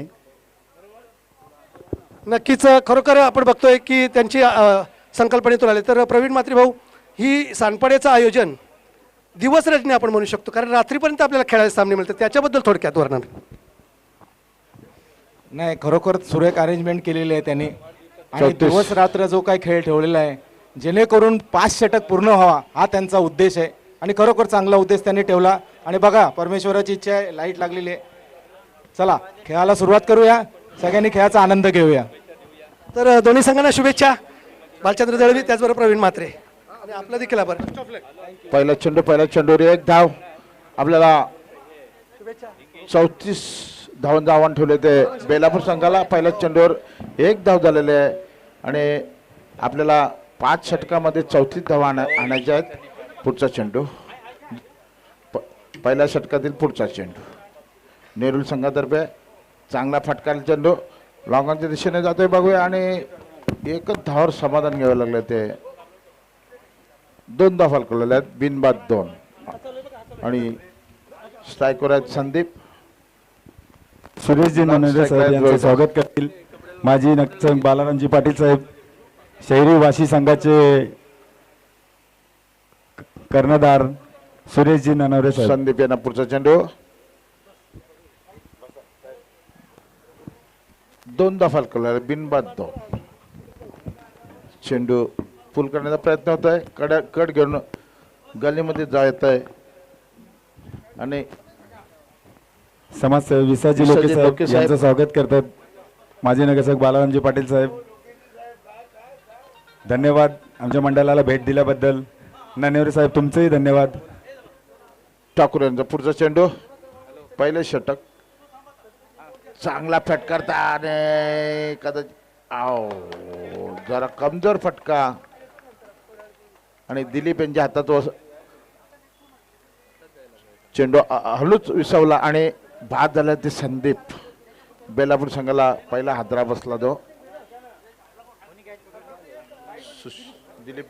नक्कीच खरोखर आपण बघतोय की त्यांची संकल्पनेतून आले. तर प्रवीण म्हात्रे भाऊ, ही सांडपाड्याचं आयोजन दिवस रचने आपण म्हणू शकतो, कारण रात्रीपर्यंत आपल्याला खेळायला सामने मिळतात, त्याच्याबद्दल थोडक्यात वर्णन. नाही, खरोखर सुरेख अरेंजमेंट केलेली आहे त्यांनी आणि दिवस रात्र जो काही खेळ ठेवलेला आहे जेणेकरून 5 षटक पूर्ण व्हावा हा त्यांचा उद्देश आहे आणि खरोखर चांगला उद्देश त्यांनी ठेवला. आणि बघा, परमेश्वराची इच्छा आहे, लाईट लागलेली आहे. चला खेळाला सुरुवात करूया, सगळ्यांनी खेळाचा आनंद घेऊया. तर दोन्ही संघांना शुभेच्छा. भालचंद्र दळवी त्याचबरोबर प्रवीण म्हात्रे. आणि आपला देखील आभार. पहिला चेंडूवर एक धाव. आपल्याला 34 धावांचं आव्हान ठेवले ते बेलापूर संघाला. पहिल्या चेंडूवर एक धाव झालेले आहे आणि आपल्याला 5 षटकामध्ये 34 धावा आणायच्या आहेत. पुढचा चेंडू पहिल्या षटकातील पुढचा चेंडू नेरूळ संघातर्फे चांगला फटका चेंडू लॉंगांच्या दिशेने जातोय बघूया आणि एकच धावावर समाधान घ्यावं लागलं. ते 2 धावा फलकवलेल्या आहेत बिनबाद 2 आणि स्ट्राईकवर आहेत संदीप. सुरेशजी ननवरे साहेब यांचे स्वागत करतील माजी नगरसेवक बालारामजी पाटील साहेब, शहरी वाशी संघाचे कर्णधार सुरेशजी ननवरे साहेब. संदीप यांना पुढचा चेंडू 2 धावा फलकवलेला बिनबाद 2. चेंडू पुल करण्याचा प्रयत्न होत आहे. कट घेऊन गलीमध्ये जात आहे आणि समाजसेवक विसाजी विसाजी लोके लोके साहेब साहेब. यांचं स्वागत करतात माजी नगरसेवक बालारामजी पाटील साहेब. धन्यवाद आमच्या मंडळाला भेट दिल्याबद्दल. ननवरे साहेब तुमचंही धन्यवाद. ठाकूर यांचा पुढचा चेंडू पहिले षटक चांगला फटकारता आणि कदाचित जरा कमजोर फटका आणि दिलीप यांच्या हातात चेंडू हळूच विसवला आणि बाद झाला. ते संदीप बेलापूर संघाला पहिला हादरा बसला. तो दिलीप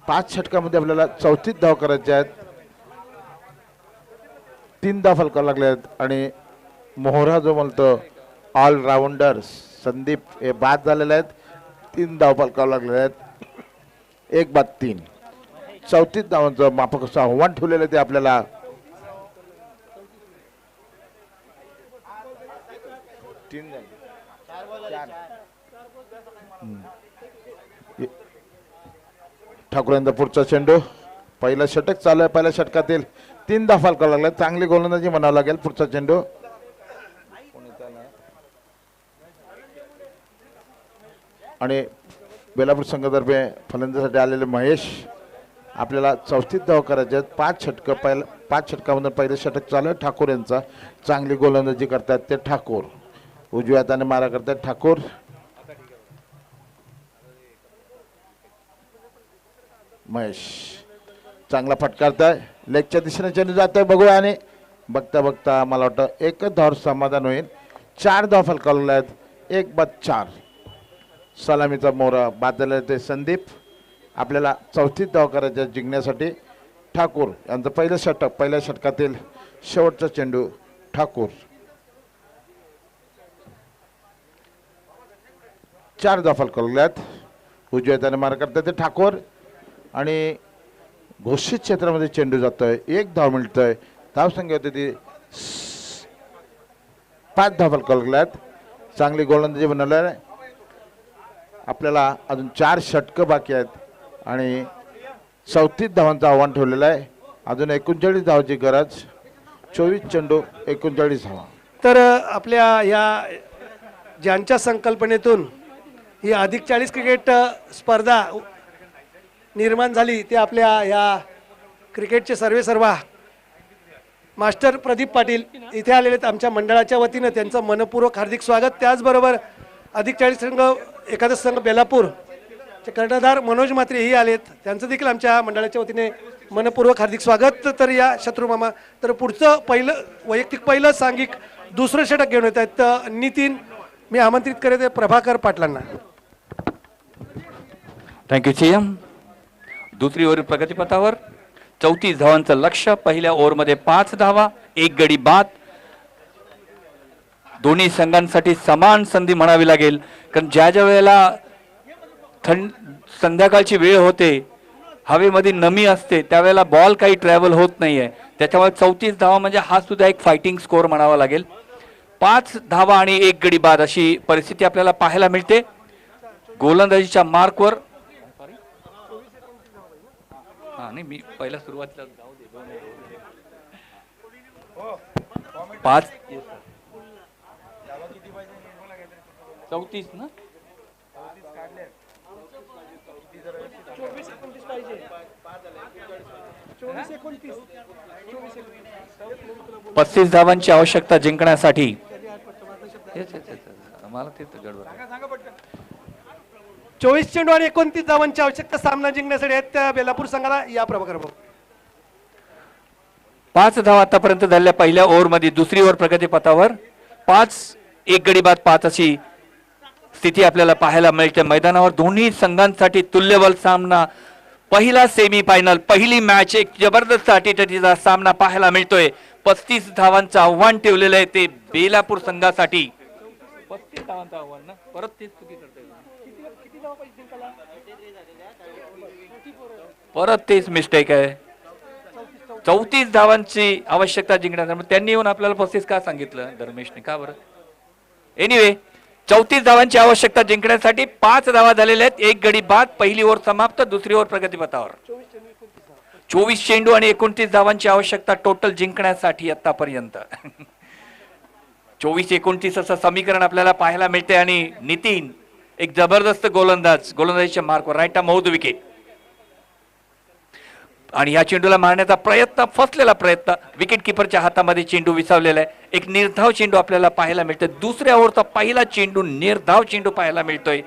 5 षटकामध्ये आपल्याला 34 धाव करायचे आहेत. 3 धाव फलकावं लागले आहेत आणि मोहरा जो म्हणतो ऑलराऊंडर संदीप हे बाद झालेले आहेत. 3 धाव फलकावं लागलेले आहेत. 1 बाद 3. 34 धावांचं माफक असं आव्हान ठेवलेलं आहे ते आपल्याला. ठाकूर यांचा पुढचा चेंडू पहिला षटक चालू आहे. पहिल्या षटकातील 3 धावा फलकावं लागले. चांगली गोलंदाजी म्हणावं लागेल. पुढचा चेंडू आणि बेलापूर संघातर्फे फलंदाजीसाठी आलेले महेश. आपल्याला 34 धावा करायचे आहेत. 5 षटकामधून पहिलं षटक चालू आहे. ठाकूर यांचा चांगली गोलंदाजी करतात ते ठाकूर. उजव्या हाताने मारा करतात ठाकूर. महेश चांगला फटकारताय. लेगच्या दिशेने चेंडू जात आहे बघूया आणि बघता बघता मला वाटतं एकच धावावर समाधान होईल. 4 धावा फलकावलेल्या आहेत. 1 बाद 4. सलामीचा मोहरा बाद झालेला ते संदीप. आपल्याला 34 धावा करायच्या जिंकण्यासाठी. ठाकूर यांचं पहिलं षटक पहिल्या षटकातील शेवटचा चेंडू ठाकूर. 4 धावा फलकावलेल्या आहेत. उजव्या हाताने मारा करतात ते ठाकूर आणि घोषित क्षेत्रामध्ये चेंडू जातोय. 1 धाव मिळतोय. धावसंख्या होती ती 5 धावा फलकावलेल्या आहेत. चांगली गोलंदाजी बनवल्या आहे. आपल्याला अजून 4 षटकं बाकी आहेत आणि 34 धावांचं आव्हान ठेवलेलं आहे. अजून 39 धावाची गरज. 24 चेंडू 39 धावा. तर आपल्या या ज्यांच्या संकल्पनेतून ही अधिक 40 क्रिकेट स्पर्धा निर्माण झाली ते आपल्या या क्रिकेटचे सर्वेसर्वा मास्टर प्रदीप पाटील इथे आलेले आहेत. आमच्या मंडळाच्या वतीनं त्यांचं मनपूर्वक हार्दिक स्वागत. त्याचबरोबर अधिक 40 संघ एकादश संघ बेलापूर चे कर्णधार मनोज म्हात्रे ही आलेत. त्यांचं देखील आमच्या मंडळाच्या वतीने मनपूर्वक हार्दिक स्वागत. तर या शत्रुमामा तर पुढचं वैयक्तिक पहिलं सांघिक दुसरं षटक घेऊन येत आहेत. तर नितीन मी आमंत्रित करते प्रभाकर पाटलांना. Thank you CM. दुसरी ओव्हर प्रगतीपथावर 34 धावांचं लक्ष्य. पहिल्या ओव्हरमध्ये 5 धावा 1 गडी बाद. दोन्ही संघांसाठी समान संधी म्हणावी लागेल कारण ज्या ज्या वेळेला संध्याकाळची वेळ होते हवेमध्ये नमी असते त्यावेळेला बॉल काही ट्रॅव्हल होत नाहीये. त्याच्यामुळे 34 धावा म्हणजे हा सुद्धा एक फायटिंग स्कोअर म्हणावा लागेल. 5 धावा आणि 1 गडी बाद अशी परिस्थिती आपल्याला पाहायला मिळते. गोलंदाजीच्या मार्कवर नाही मी पहिला सुरुवातीला 5 34 ना. पस्तीस धावांची आवश्यकता जिंकण्यासाठी. मला ते गडबड. 24 चेंडू आणि 29 धावांची आवश्यकता सामना जिंकण्यासाठी आहेत त्या बेलापूर संघाला. या प्रभाकर भाऊ 5 धावा आतापर्यंत झालेल्या पहिल्या ओव्हरमध्ये. दुसरी ओव्हर प्रगतीपथावर 5 एक गडी बाद 5 अशी स्थिती आपल्याला पाहायला मिळते मैदानावर. दोन्ही संघांसाठी तुल्यबल सामना. पहिला सेमी फायनल, पहिली मॅच, एक जबरदस्त अटीतटीचा सामना पाहायला मिळतोय. 35 धावांचं आव्हान ठेवलेलं आहे ते बेलापूर संघासाठी. 35 धावांचं आव्हान ना, परत तेच चुकी करतोय. परत तेच मिस्टेक आहे. 34 धावांची आवश्यकता जिंकण्यासाठी त्यांनी येऊन आपल्याला 35 का सांगितलं धर्मेशने, का बरं? एनिवे 34 धावांची आवश्यकता जिंकण्यासाठी 5 धावा झालेल्या आहेत. एक गडी बाद. पहिली ओव्हर समाप्त, दुसरी ओव्हर प्रगतीपथावर. 24 चेंडू आणि 29 धावांची आवश्यकता टोटल जिंकण्यासाठी आतापर्यंत. 24-29 असं समीकरण आपल्याला पाहायला मिळते. आणि नितीन एक जबरदस्त गोलंदाज, गोलंदाजीच्या मार्कवर right arm over the wicket. आणि या चेंडूला मारण्याचा प्रयत्न, फसलेला प्रयत्न, विकेट किपरच्या हातामध्ये चेंडू विसावलेला आहे. एक निर्धाव चेंडू आपल्याला पाहायला मिळतोय. दुसऱ्या ओव्हरचा पहिला चेंडू निर्धाव चेंडू पाहायला मिळतोय.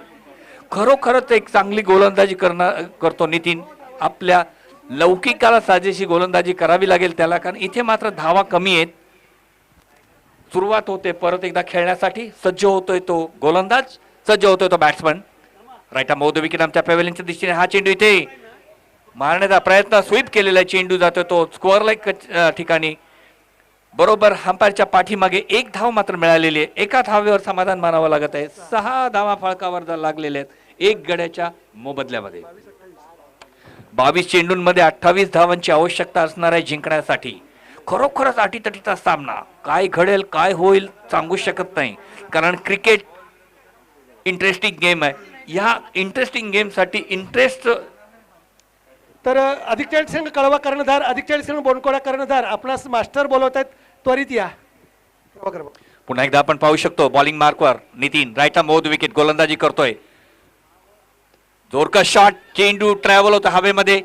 खरोखरच एक चांगली गोलंदाजी करतो नितीन. आपल्या लौकिकाला साजेशी गोलंदाजी करावी लागेल त्याला, कारण इथे मात्र धावा कमी आहेत. सुरुवात होते परत एकदा खेळण्यासाठी. सज्ज होतोय तो गोलंदाज, सज्ज होतोय तो batsman. Right arm over the wicket आमच्या पॅव्हेलियनच्या दिशेने. हा चेंडू इथे मारण्याचा प्रयत्न, स्वीप केलेला चेंडू जातोय तो स्कोअर लाईक ठिकाणी. बरोबर अंपायरच्या पाठीमागे एक धाव मात्र मिळालेली आहे. एका धावेवर समाधान मानावं लागत आहे. 6 धावा फळकावर लागलेले आहेत एक गड्याच्या मोबदल्यामध्ये. 22 चेंडूंमध्ये 28 धावांची आवश्यकता असणार आहे जिंकण्यासाठी. खरोखरच अटीतटीचा सामना. काय घडेल काय होईल सांगू शकत नाही, कारण क्रिकेट इंटरेस्टिंग गेम आहे. या इंटरेस्टिंग गेमसाठी इंटरेस्ट. तर अधिक 40 सेकंद कळवा कर्णधार, अधिक 40 सेकंद बोनकोडा कर्णधार, आपणास मास्टर बोलवत आहेत, त्वरित या. प्रभाकर भाऊ पुन्हा एकदा आपण पाहू शकतो बॉलिंग मार्कवर Nitin right arm over the wicket गोलंदाजी करतोय. जोरका शॉट, चेंडू ट्रॅव्हल होता हवेमध्ये.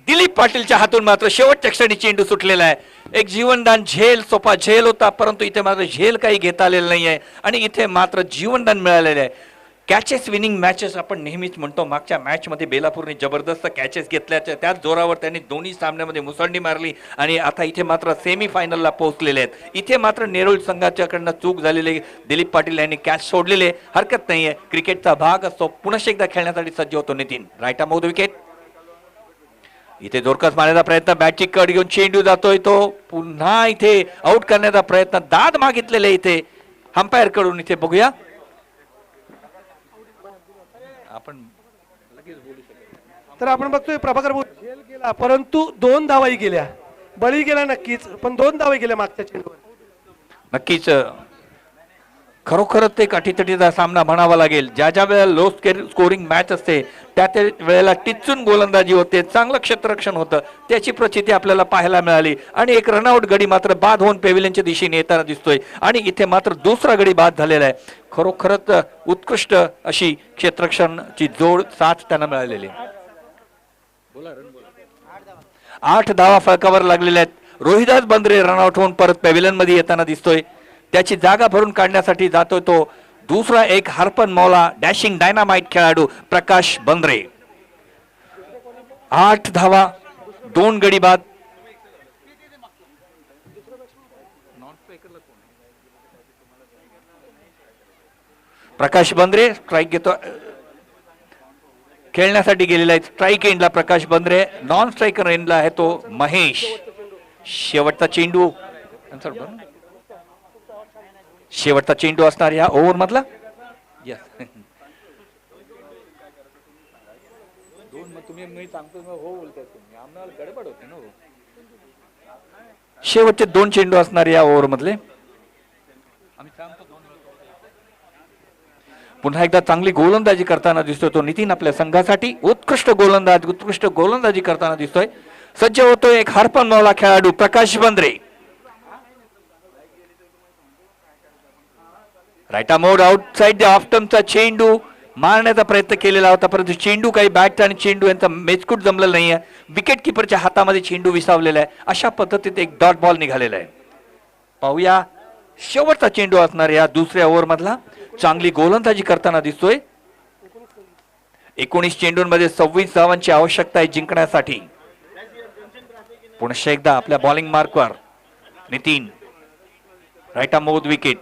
दिलीप पाटीलच्या हातून मात्र शेवटच्या क्षणी चेंडू सुटलेला आहे. एक जीवनदान झेल, सोपा झेल होता, परंतु इथे मात्र झेल काही घेता आलेलं नाही आहे आणि इथे मात्र जीवनदान मिळालेलं आहे. कॅचेस विनिंग मॅचेस आपण नेहमीच म्हणतो. मागच्या मॅच मध्ये बेलापूरने जबरदस्त कॅचेस घेतल्याच्या त्याच जोरावर त्यांनी दोन्ही सामन्यामध्ये मुसंडी मारली आणि आता इथे मात्र सेमी फायनलला पोहोचलेले आहेत. इथे मात्र नेरूळ संघाच्याकडनं चूक झालेली. दिलीप पाटील यांनी कॅच सोडलेले, हरकत नाहीये, क्रिकेटचा भाग असतो. पुन्हा एकदा खेळण्यासाठी सज्ज होतो Nitin. Right arm over the wicket. इथे जोरकस मारण्याचा प्रयत्न, बॅटची कड घेऊन चेंडू जातोय तो. पुन्हा इथे आउट करण्याचा प्रयत्न, दाद मागितलेले इथे अंपायर कडून. इथे बघूया आपण लगेच बोलू शकतो. तर आपण बघतोय प्रभाकर भाऊ झेल गेला, परंतु 2 धावाही गेल्या. बळी गेला नक्कीच, पण 2 धावा गेल्या मागच्या चेंडूवर. नक्कीच खरोखरच एक अटीतटीचा सामना म्हणावा लागेल. ज्या ज्या वेळेला लो स्कोरिंग मॅच असते त्या त्या वेळेला टिचून गोलंदाजी होते, चांगलं क्षेत्ररक्षण होतं, त्याची प्रचिती आपल्याला पाहायला मिळाली. आणि एक रनआउट गडी मात्र बाद होऊन पेव्हिलियनच्या दिशेने येताना दिसतोय आणि इथे मात्र दुसरा गडी बाद झालेला आहे. खरोखरच उत्कृष्ट अशी क्षेत्ररक्षणची जोड साथ त्यांना मिळालेली. 8 धावा फळकावर लागलेल्या आहेत. रोहिदास बंद्रे रनआउट होऊन परत पॅव्हिलियन मध्ये येताना दिसतोय. त्याची जागा भरून काढण्यासाठी जातोय तो दुसरा एक हरपन मौला डॅशिंग डायनामाइट खेळाडू प्रकाश बंद्रे. 8 धावा, 2 गडी बाद. प्रकाश बंद्रे स्ट्राईक घेतो, खेळण्यासाठी गेलेला आहे. स्ट्राईक एंडला प्रकाश बंद्रे, नॉन स्ट्रायकर एंडला आहे तो महेश. शेवटचा चेंडू, शेवटचा चेंडू असणार या ओव्हर मधला. यस शेवटचे 2 चेंडू असणार या ओव्हर मधले. पुन्हा एकदा चांगली गोलंदाजी करताना दिसतोय तो नितीन आपल्या संघासाठी. उत्कृष्ट गोलंदाजी करताना दिसतोय. सज्ज होतोय एक हरपन मौला खेळाडू प्रकाश बंद्रे. राईट मोड आउटसाइड द ऑफ टर्मचा चेंडू मारण्याचा प्रयत्न केलेला होता, परंतु चेंडू काही बॅट आणि चेंडू यांचा मेचकूट जमलेला नाहीये. विकेट किपरच्या हातामध्ये चेंडू विसावलेला आहे. अशा पद्धतीत एक डॉट बॉल निघालेला आहे. पाहूया शेवटचा चेंडू असणार या दुसऱ्या ओव्हर मधला. चांगली गोलंदाजी करताना दिसतोय. 19 चेंडूंमध्ये 26 धावांची आवश्यकता आहे जिंकण्यासाठी. पुन्हा एकदा आपल्या बॉलिंग मार्कवर नितीन. राईट मोद विकेट.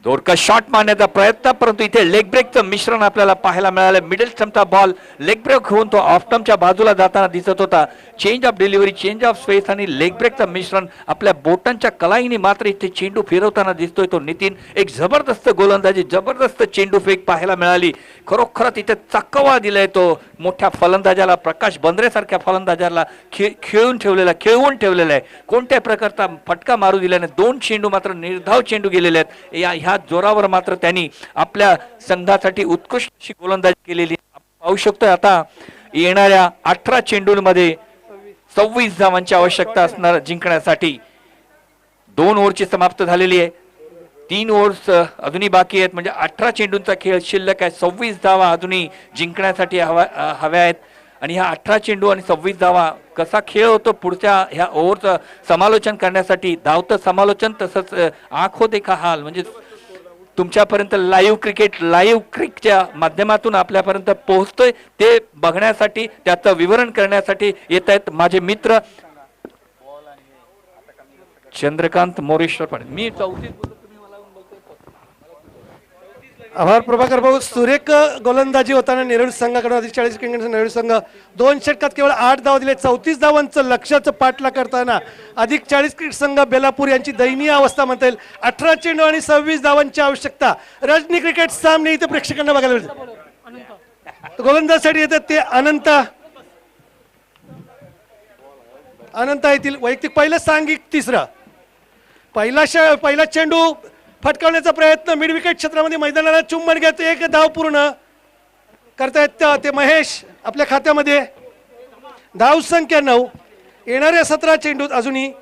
दोरका शॉट मारण्याचा प्रयत्न, परंतु इथे लेग ब्रेकचं मिश्रण आपल्याला पाहायला मिळालं. मिडल स्टंपचा बॉल लेग ब्रेक होऊन तो ऑफ स्टंपच्या बाजूला जाताना दिसत होता. Change of delivery, change of space आणि लेग ब्रेकचं मिश्रण आपल्या बोटांच्या कलाईने मात्र इथे चेंडू फिरवताना दिसतोय तो नितीन. एक जबरदस्त गोलंदाजी, जबरदस्त चेंडू फेक पाहायला मिळाली. खरोखरच इथे चकवा दिलाय तो मोठ्या फलंदाजाला, प्रकाश बंद्रे सारख्या फलंदाजाला खेळून ठेवलेला आहे. कोणत्या प्रकारचा फटका मारू दिल्याने 2 चेंडू मात्र निर्धाव चेंडू गेलेले आहेत. ह्या जोरावर मात्र त्यांनी आपल्या संघासाठी उत्कृष्ट गोलंदाजी केलेली पाहू शकतोय. आता येणाऱ्या 18 चेंडूंमध्ये 26 धावांची आवश्यकता असणार जिंकण्यासाठी. 2 ओव्हरची समाप्त झालेली आहे. 3 ओव्हर्स अजूनही बाकी आहेत, म्हणजे 18 चेंडूंचा खेळ शिल्लक आहे. 26 धावा अजूनही जिंकण्यासाठी हव्या आहेत. आणि ह्या 18 चेंडू आणि 26 धावा कसा खेळ होतो पुढच्या ह्या ओव्हरचं समालोचन करण्यासाठी धावतं समालोचन, तसंच आंखो देखा हाल, म्हणजे तुमच्यापर्यंत लाईव्ह क्रिकच्या माध्यमातून आपल्यापर्यंत पोहोचतोय ते बघण्यासाठी, त्याचं विवरण करण्यासाठी येत आहेत माझे मित्र चंद्रकांत मोरेश्वर पाटील. मी 34 आभार प्रभाकर भाऊ. सुरेख गोलंदाजी होताना नेहरू संघाकडून अधिक 40 विकेट. नेहरू संघ 2 षटकात केवळ 8 धावा दिले. 34 धावांचं लक्ष्याचं पाठला करताना अधिक 40 क्रिकेट संघ बेलापूर यांची दयनीय अवस्था म्हणता येईल. 18 चेंडू आणि 26 धावांची आवश्यकता. रजनी क्रिकेट सामने इथे प्रेक्षकांना बघायला मिळते. गोलंदाजीसाठी येतात ते अनंत येतील. वैयक्तिक पहिलं सांघिक तिसरं. पहिला चेंडू फटकावण्याचा प्रयत्न मिड विकेट क्षेत्रामध्ये मैदानाला चुंबन घेत 1 धाव पूर्ण करतायत ते महेश आपल्या खात्यामध्ये. धाव संख्या 9. येणाऱ्या 17 चेंडूत अजूनही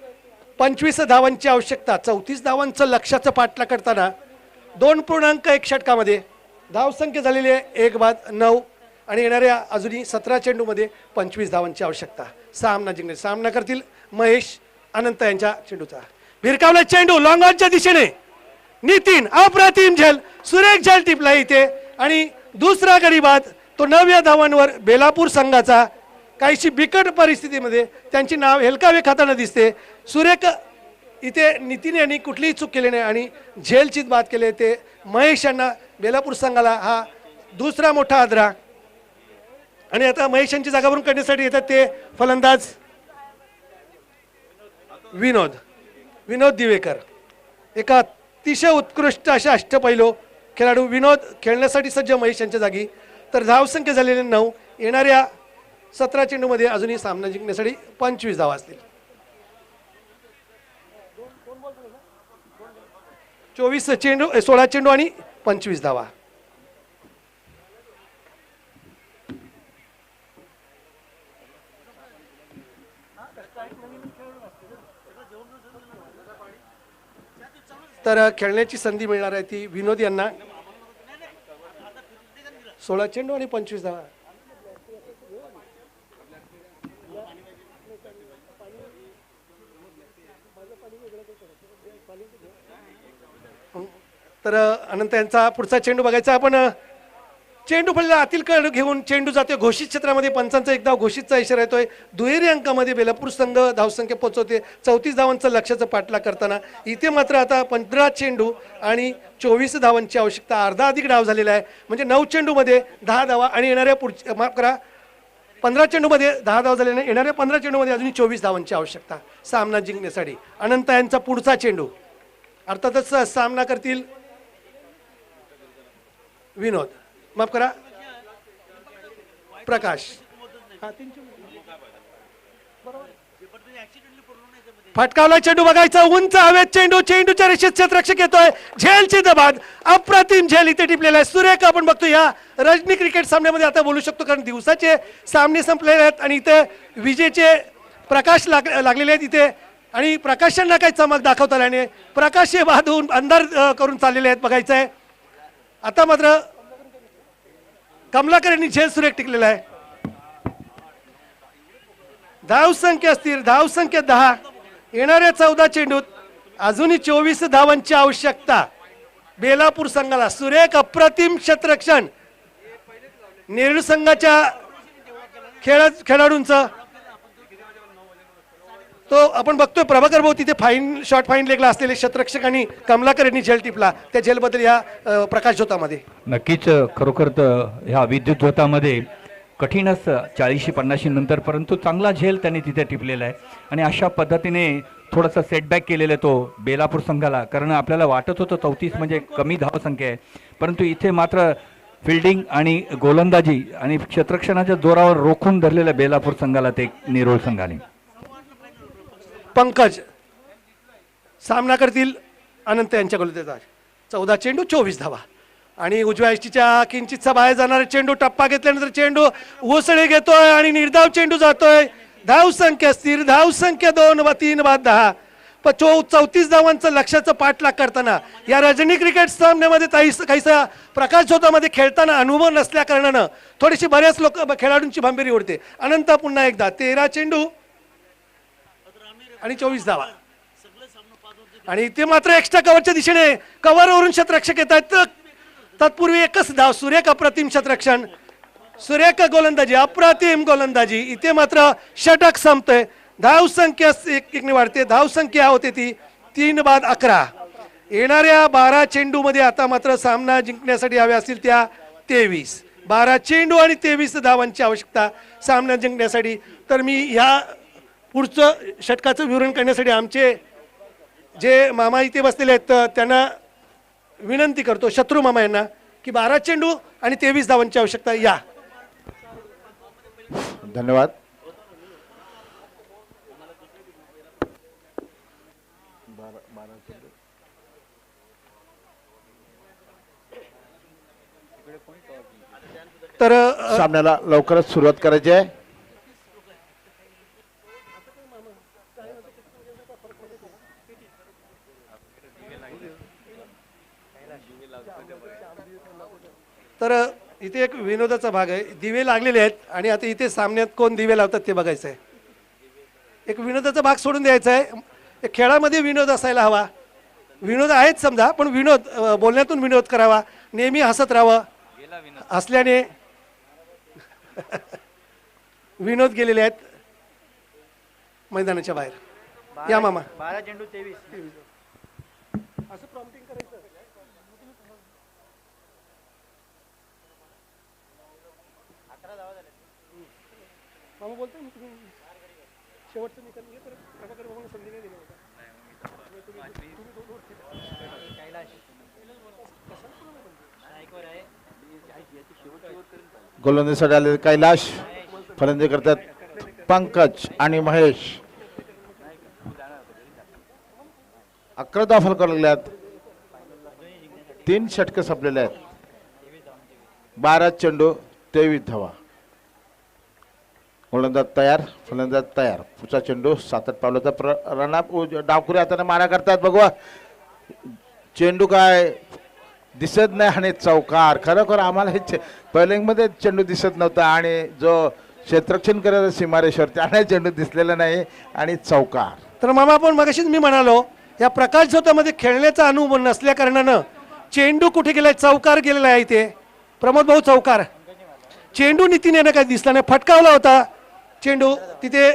25 धावांची आवश्यकता. 34 धावांचं लक्ष्याचं पाठला करताना 2.1 षटकामध्ये धाव संख्या झालेली आहे 1 बाद 9. आणि येणाऱ्या अजूनही 17 चेंडूमध्ये 25 धावांची आवश्यकता. सामना करतील महेश अनंत यांच्या चेंडूचा. भिरकावला चेंडू लॉंग ऑनच्या दिशेने. नितीन अप्रतिम झेल, सुरेख झेल टिपला इथे. आणि दुसरा गडी बाद तो 9 धावांवर बेलापूर संघाचा. काहीशी बिकट परिस्थितीमध्ये त्यांची नाव हेलकावे खाताना दिसते. सुरेख इथे नितीन यांनी कुठलीही चूक केली नाही आणि झेलचीच बाद केले. ते महेश यांना बेलापूर संघाला हा दुसरा मोठा आदरा. आणि आता महेश यांची जागा भरून काढण्यासाठी येतात ते फलंदाज विनोद दिवेकर. एका अतिशय उत्कृष्ट अशा अष्टपैलू खेळाडू विनोद खेळण्यासाठी सज्ज महेश यांच्या जागी. तर धावसंख्या झालेली 9. येणाऱ्या 17 चेंडूमध्ये अजूनही सामना जिंकण्यासाठी 25 धावा असतील. 16 चेंडू आणि 25 धावा. तर खेळण्याची संधी मिळणार आहे ती विनोद यांना. 16 चेंडू आणि 25 धावा. तर अनंत यांचा पुढचा चेंडू बघायचा आपण. चेंडू फळला आतील कड घेऊन चेंडू जातोय घोषित क्षेत्रामध्ये. पंचांचा एक धाव घोषितचा इशारा येतोय. दुहेरी अंकामध्ये बेलापूर संघ धावसंख्या पोहोचवते. 34 धावांचं लक्ष्याचं पाठला करताना इथे मात्र आता 15 चेंडू आणि 24 धावांची आवश्यकता. अर्धा अधिक धाव झालेला आहे, म्हणजे 9 चेंडूमध्ये 10 धावा. आणि येणाऱ्या 15 चेंडूमध्ये 10 धाव झालेल्या. येणाऱ्या 15 चेंडूमध्ये अजून 24 धावांची आवश्यकता सामना जिंकण्यासाठी. अनंत यांचा पुढचा चेंडू. अर्थातच सामना करतील विनोद, माफ करा प्रकाश. फटकावला चेंडू बघायचा. उंच हवेत चेंडू. चेंडूच्या रेषेत क्षेत्ररक्षक येतोय. झेलची दबाद. अप्रतिम झेल इथे टिपलेला आहे. सुरेख आपण बघतो या रजनी क्रिकेट सामन्यामध्ये आता बोलू शकतो, कारण दिवसाचे सामने संपलेले आहेत आणि इथे विजेचे प्रकाश लागलेले आहेत. इथे आणि प्रकाशांना काही चमक दाखवता आल्याने प्रकाश हे बांधून अंधार करून चाललेले आहेत बघायचं आहे. आता मात्र कमलाकर यांनी झेल सुरेख टिकलेला आहे. धावसंख्या स्थिर, धावसंख्या 10, येणाऱ्या 14 चेंडूत अजूनही 24 धावांची आवश्यकता बेलापूर संघाला. सुरेख अप्रतिम क्षेत्ररक्षण नेहरू संघाच्या खेळाडूंचं. तो आपण बघतोय प्रभाकर भाऊ तिथे फाईन शॉट फाईन लेगला असलेले क्षेत्ररक्षक आणि कमलाकर यांनी झेल टिपला. त्या झेलबद्दल या प्रकाश झोतामध्ये नक्कीच खरोखर तर ह्या विद्युत झोतामध्ये कठीणच 40-50 नंतर, परंतु चांगला झेल त्यांनी तिथे टिपलेला आहे. आणि अशा पद्धतीने थोडासा सेटबॅक केलेला आहे तो बेलापूर संघाला, कारण आपल्याला वाटत होतं 34 म्हणजे कमी धावसंख्या आहे, परंतु इथे मात्र फिल्डिंग आणि गोलंदाजी आणि क्षेत्ररक्षणाच्या जोरावर रोखून धरलेल्या बेलापूर संघाला ते निरोळ संघाने. पंकज सामना करतील अनंत यांच्या गोलंदाजात. 14 चेंडू 24 धावा आणि उजव्या यष्टीच्या किंचितचा बाहेर जाणारा चेंडू टप्पा घेतल्यानंतर चेंडू उसळी घेतोय आणि निर्धाव चेंडू जातोय. धावसंख्या स्थिर, धावसंख्या 2 व 3 बाद 10. 34 धावांचं लक्ष्याचं पाठलाग करताना या रजनी क्रिकेट सामन्यामध्ये काहीसा प्रकाश झोतामध्ये खेळताना अनुभव नसल्या कारणानं थोडीशी बऱ्याच खेळाडूंची भांबेरी उडते. अनंत पुन्हा एकदा 13 चेंडू आणि 24 धावा आणि ते मात्र एक्स्ट्रा कव्हरच्या दिशेने कव्हरवरून क्षेत्ररक्षक येत आहेत. तत्पूर्वी एकच धाव. सुरेख अप्रतिम क्षेत्ररक्षण, सुरेख गोलंदाजी, अप्रतिम गोलंदाजी. इथे मात्र षटक संपतोय. धावसंख्या एक वाढते. धावसंख्या होते ती 3 बाद 11. येणाऱ्या 12 चेंडूमध्ये आता मात्र सामना जिंकण्यासाठी हव्या असतील त्या 23. 12 चेंडू आणि 23 धावांची आवश्यकता सामना जिंकण्यासाठी. तर मी ह्या पुढचं षटकाचं विवरण करण्यासाठी आमचे जे मामा इथे बसलेले आहेत त्यांना विनंती करतो, शत्रू मामा यांना, की 12 चेंडू आणि 23 धावांची आवश्यकता. या धन्यवाद. तर सामन्याला लवकरच सुरुवात करायची आहे. तर इथे एक विनोदाचा भाग आहे. दिवे लागलेले आहेत आणि आता इथे सामन्यात कोण दिवे लावतात ते बघायचं आहे. एक विनोदाचा भाग सोडून द्यायचा आहे. खेळामध्ये विनोद असायला हवा. विनोद आहेत समजा, पण विनोद बोलण्यातून विनोद करावा. नेहमी हसत राहावं. हसल्याने विनोद गेलेले आहेत मैदानाच्या बाहेर. या मामा. 12 चेंडू 23. असं प्रॉम्प्टिंग करायचं. मामा बोलतोय तुम्ही शेवटचं निकाल घे तर प्रभाकर भाऊंना संधी नाही दिली होता. गोलंदाजीसाठी आलेले कैलाश, फलंदाजी करतात पंकज आणि महेश. 11 धावा फलकावर लागल्यात. 3 षटकं संपलेले आहेत. 12 चेंडू 23 धावा. गोलंदाज तयार, फलंदाज तयार. पुढचा चेंडू 7-8 पावलाचा रनअप. डावखुरी हाताने मारा करतात. बघवा चेंडू काय दिसत नाही आणि चौकार. खरोखर आम्हाला हे पहिल्यांमध्ये चेंडू दिसत नव्हता आणि जो क्षेत्ररक्षण करत सीमारेश्वर त्याने चेंडू दिसलेला नाही आणि चौकार. तर मामा आपण मगाशीच मी म्हणालो या प्रकाश झोतामध्ये खेळण्याचा अनुभव नसल्या कारणानं चेंडू कुठे गेलाय, चौकार गेलेला आहे. इथे प्रमोद भाऊ चौकार. चेंडू नीतीन यानं काही दिसला नाही, फटकावला होता चेंडू. तिथे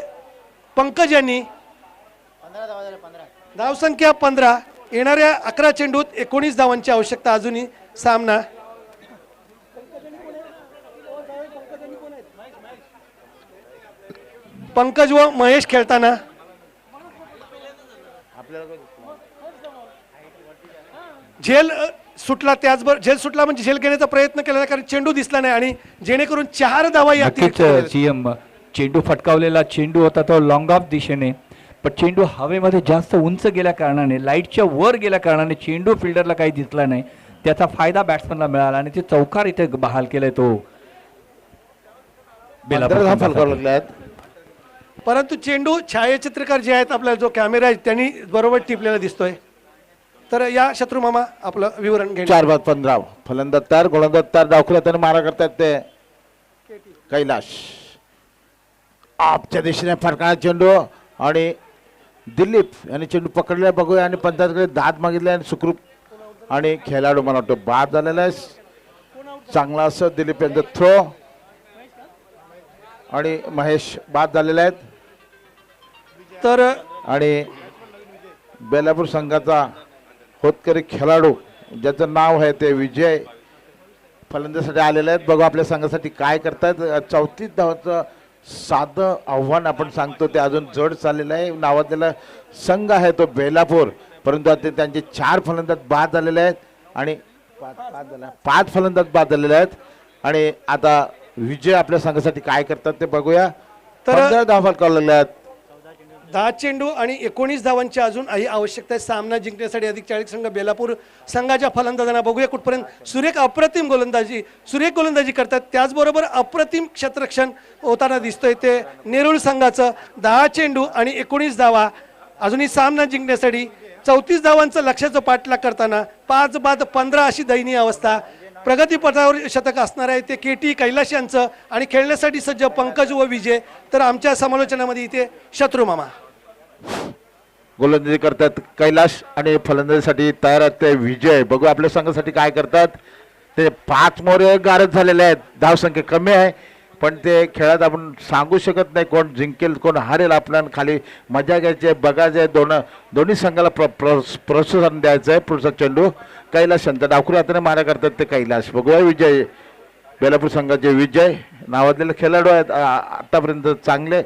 पंकज यांनी 15 धावा झाल्या. 15 धावसंख्या 15. येणाऱ्या 11 चेंडूत 19 धावांची आवश्यकता. अजूनही सामना पंकज व महेश खेळताना. झेल सुटला. त्याचबरोबर झेल सुटला म्हणजे झेल घेण्याचा प्रयत्न केला कारण चेंडू दिसला नाही आणि जेणेकरून 4 धावा या नक्कीच सीएम चेंडू फटकावलेला चेंडू होता तो लॉंग ऑफ दिशेने, पण चेंडू हवेमध्ये जास्त उंच गेल्या कारणाने, लाईटच्या वर गेल्या कारणाने चेंडू फिल्डरला काही दिसला नाही. त्याचा फायदा बॅट्समनला मिळाला आणि ते चौकार इथे बहाल केलाय तो. 15 धावा फलकावर लागल्या आहेत. परंतु चेंडू छायाचित्रकार जे आहेत आपला जो कॅमेरा आहे त्यांनी बरोबर टिपलेला दिसतोय. तर या शत्रू मामा आपलं विवरण घ्या. 4-15 फलंदाज तयार, गोलंदाज तयार. डावखुऱ्यात मारा करतात ते कैलाश. आपच्या दिशेने फटका चेंडू आणि दिलीप यांनी चेंडू पकडला बघूया आणि पंचायतकडे दाद मागितले आणि सुखरूप आणि खेळाडू मला वाटतं बाद झालेला आहे. चांगला असं दिलीप यांचं थ्रो आणि महेश बाद झालेले आहेत. तर आणि बेलापूर संघाचा होतकरी खेळाडू ज्याचं नाव आहे ते विजय फलंदाजीसाठी आलेले आहेत. बघू आपल्या संघासाठी काय करतायत. 34 धावांचं साधं आव्हान आपण सांगतो ते अजून जड चाललेलं आहे. नावाजलेला संघ आहे तो बेलापूर, परंतु आता त्यांचे 4 फलंदाज बाद झालेले आहेत आणि 5 फलंदाज बाद झालेले आहेत. आणि आता विजय आपल्या संघासाठी काय करतात ते बघूया. 15 धावा फलकावर लागले आहेत. 10 चेंडू आणि 19 धावांची अजून ही आवश्यकता आहे सामना जिंकण्यासाठी. अधिक 40 संघ बेलापूर संघाच्या फलंदाजांना बघूया कुठपर्यंत सुरेख अप्रतिम गोलंदाजी करतात. त्याचबरोबर अप्रतिम क्षेत्ररक्षण होताना दिसतोय ते नेरुळ संघाचं. 10 चेंडू आणि 19 धावा अजूनही सामना जिंकण्यासाठी. 34 धावांचं लक्ष्याचं पाठलाग करताना 5 बाद 15 अशी दयनीय अवस्था. प्रगतीपथावर शतक असणार आहे ते KT कैलाश यांचं आणि खेळण्यासाठी सज्ज पंकज व विजय. तर आमच्या समालोचनामध्ये इथे शत्रू मामा गोलंदाजी करतात कैलाश आणि फलंदाजीसाठी तयार आहेत ते विजय. बघू आपल्या संघासाठी काय करतात ते. 5 मोरे गारद झालेले आहेत. धावसंख्या कमी आहे पण ते खेळात आपण सांगू शकत नाही कोण जिंकेल कोण हारेल. आपल्याला खाली मजा घ्यायची आहे, बघायचं आहे. दोन्ही संघाला प्रोत्साहन द्यायचं आहे. पुढचा चेंडू कैलाश यांचा डावखुरी हाताने मारा करतात ते कैलाश. बघूया विजय बेलापूर संघाचे विजय नावाजलेले खेळाडू आहेत. आतापर्यंत चांगले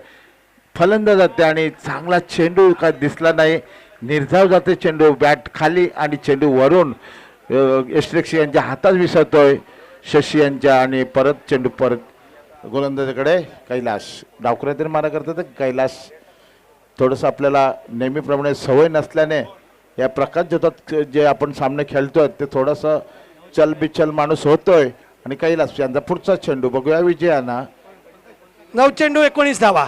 फलंदाज आहेत आणि चांगला चेंडू काय दिसला नाही. निर्धाव जाते चेंडू बॅट खाली आणि चेंडू वरून यशरेक्षी यांच्या हातात विसरतोय शशी यांच्या आणि परत चेंडू परत गोलंदाजाकडे कैलाश. डावखुऱ्यातून मारा करतात कैलाश. थोडंसं आपल्याला नेहमीप्रमाणे सवय नसल्याने या प्रकाश जोतात जे आपण सामने खेळतोय ते थोडंसं चलबिचल माणूस होतोय. आणि कैलाश यांचा पुढचा चेंडू बघूया विजयाना. 9 चेंडू 19 धावा.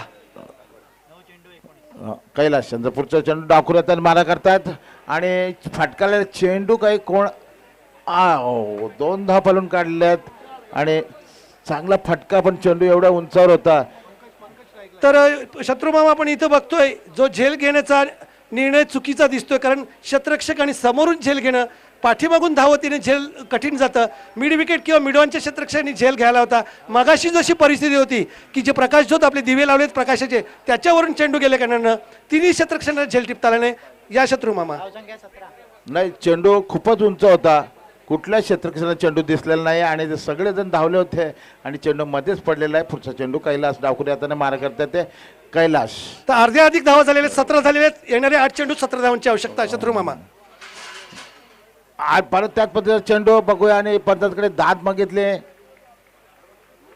कैलाश यांचा पुढचा चेंडू डावखुऱ्यातून मारा करतात आणि फटकाला चेंडू काही कोण 2 धावा पळून काढल्यात आणि चांगला फटका पण चेंडू एवढ्या उंचावर होता. तर शत्रुमामा आपण इथं बघतोय जो झेल घेण्याचा निर्णय चुकीचा दिसतोय. कारण क्षेत्ररक्षक आणि समोरून झेल घेणं पाठीमागून धावतीने झेल कठीण जातं. मिड विकेट किंवा मिडॉनच्या क्षेत्ररक्षकांनी झेल घ्यायला होता. मगाशी जशी परिस्थिती होती की जे प्रकाश झोत आपले दिवे लावलेत प्रकाशाचे त्याच्यावरून चेंडू गेले कारणानं तिन्ही क्षेत्ररक्षकांना झेल टिपता आला नाही. या शत्रुमामा नाही चेंडू खूपच उंच होता. कुठल्या क्षेत्ररक्षकाला चेंडू दिसलेला नाही आणि ते सगळेजण धावले होते आणि चेंडू मध्येच पडलेला आहे. पुढचा चेंडू कैलास डावखुरी हाताने मारा करतात ते कैलाश. तर अर्ध्या अधिक धावा झालेले 17 झालेले आहेत. येणारे 8 चेंडू 17 धावांची आवश्यकता शत्रुमामा. आज परत त्याच पद्धतीचा चेंडू बघूया आणि पंचायतकडे दाद मागितले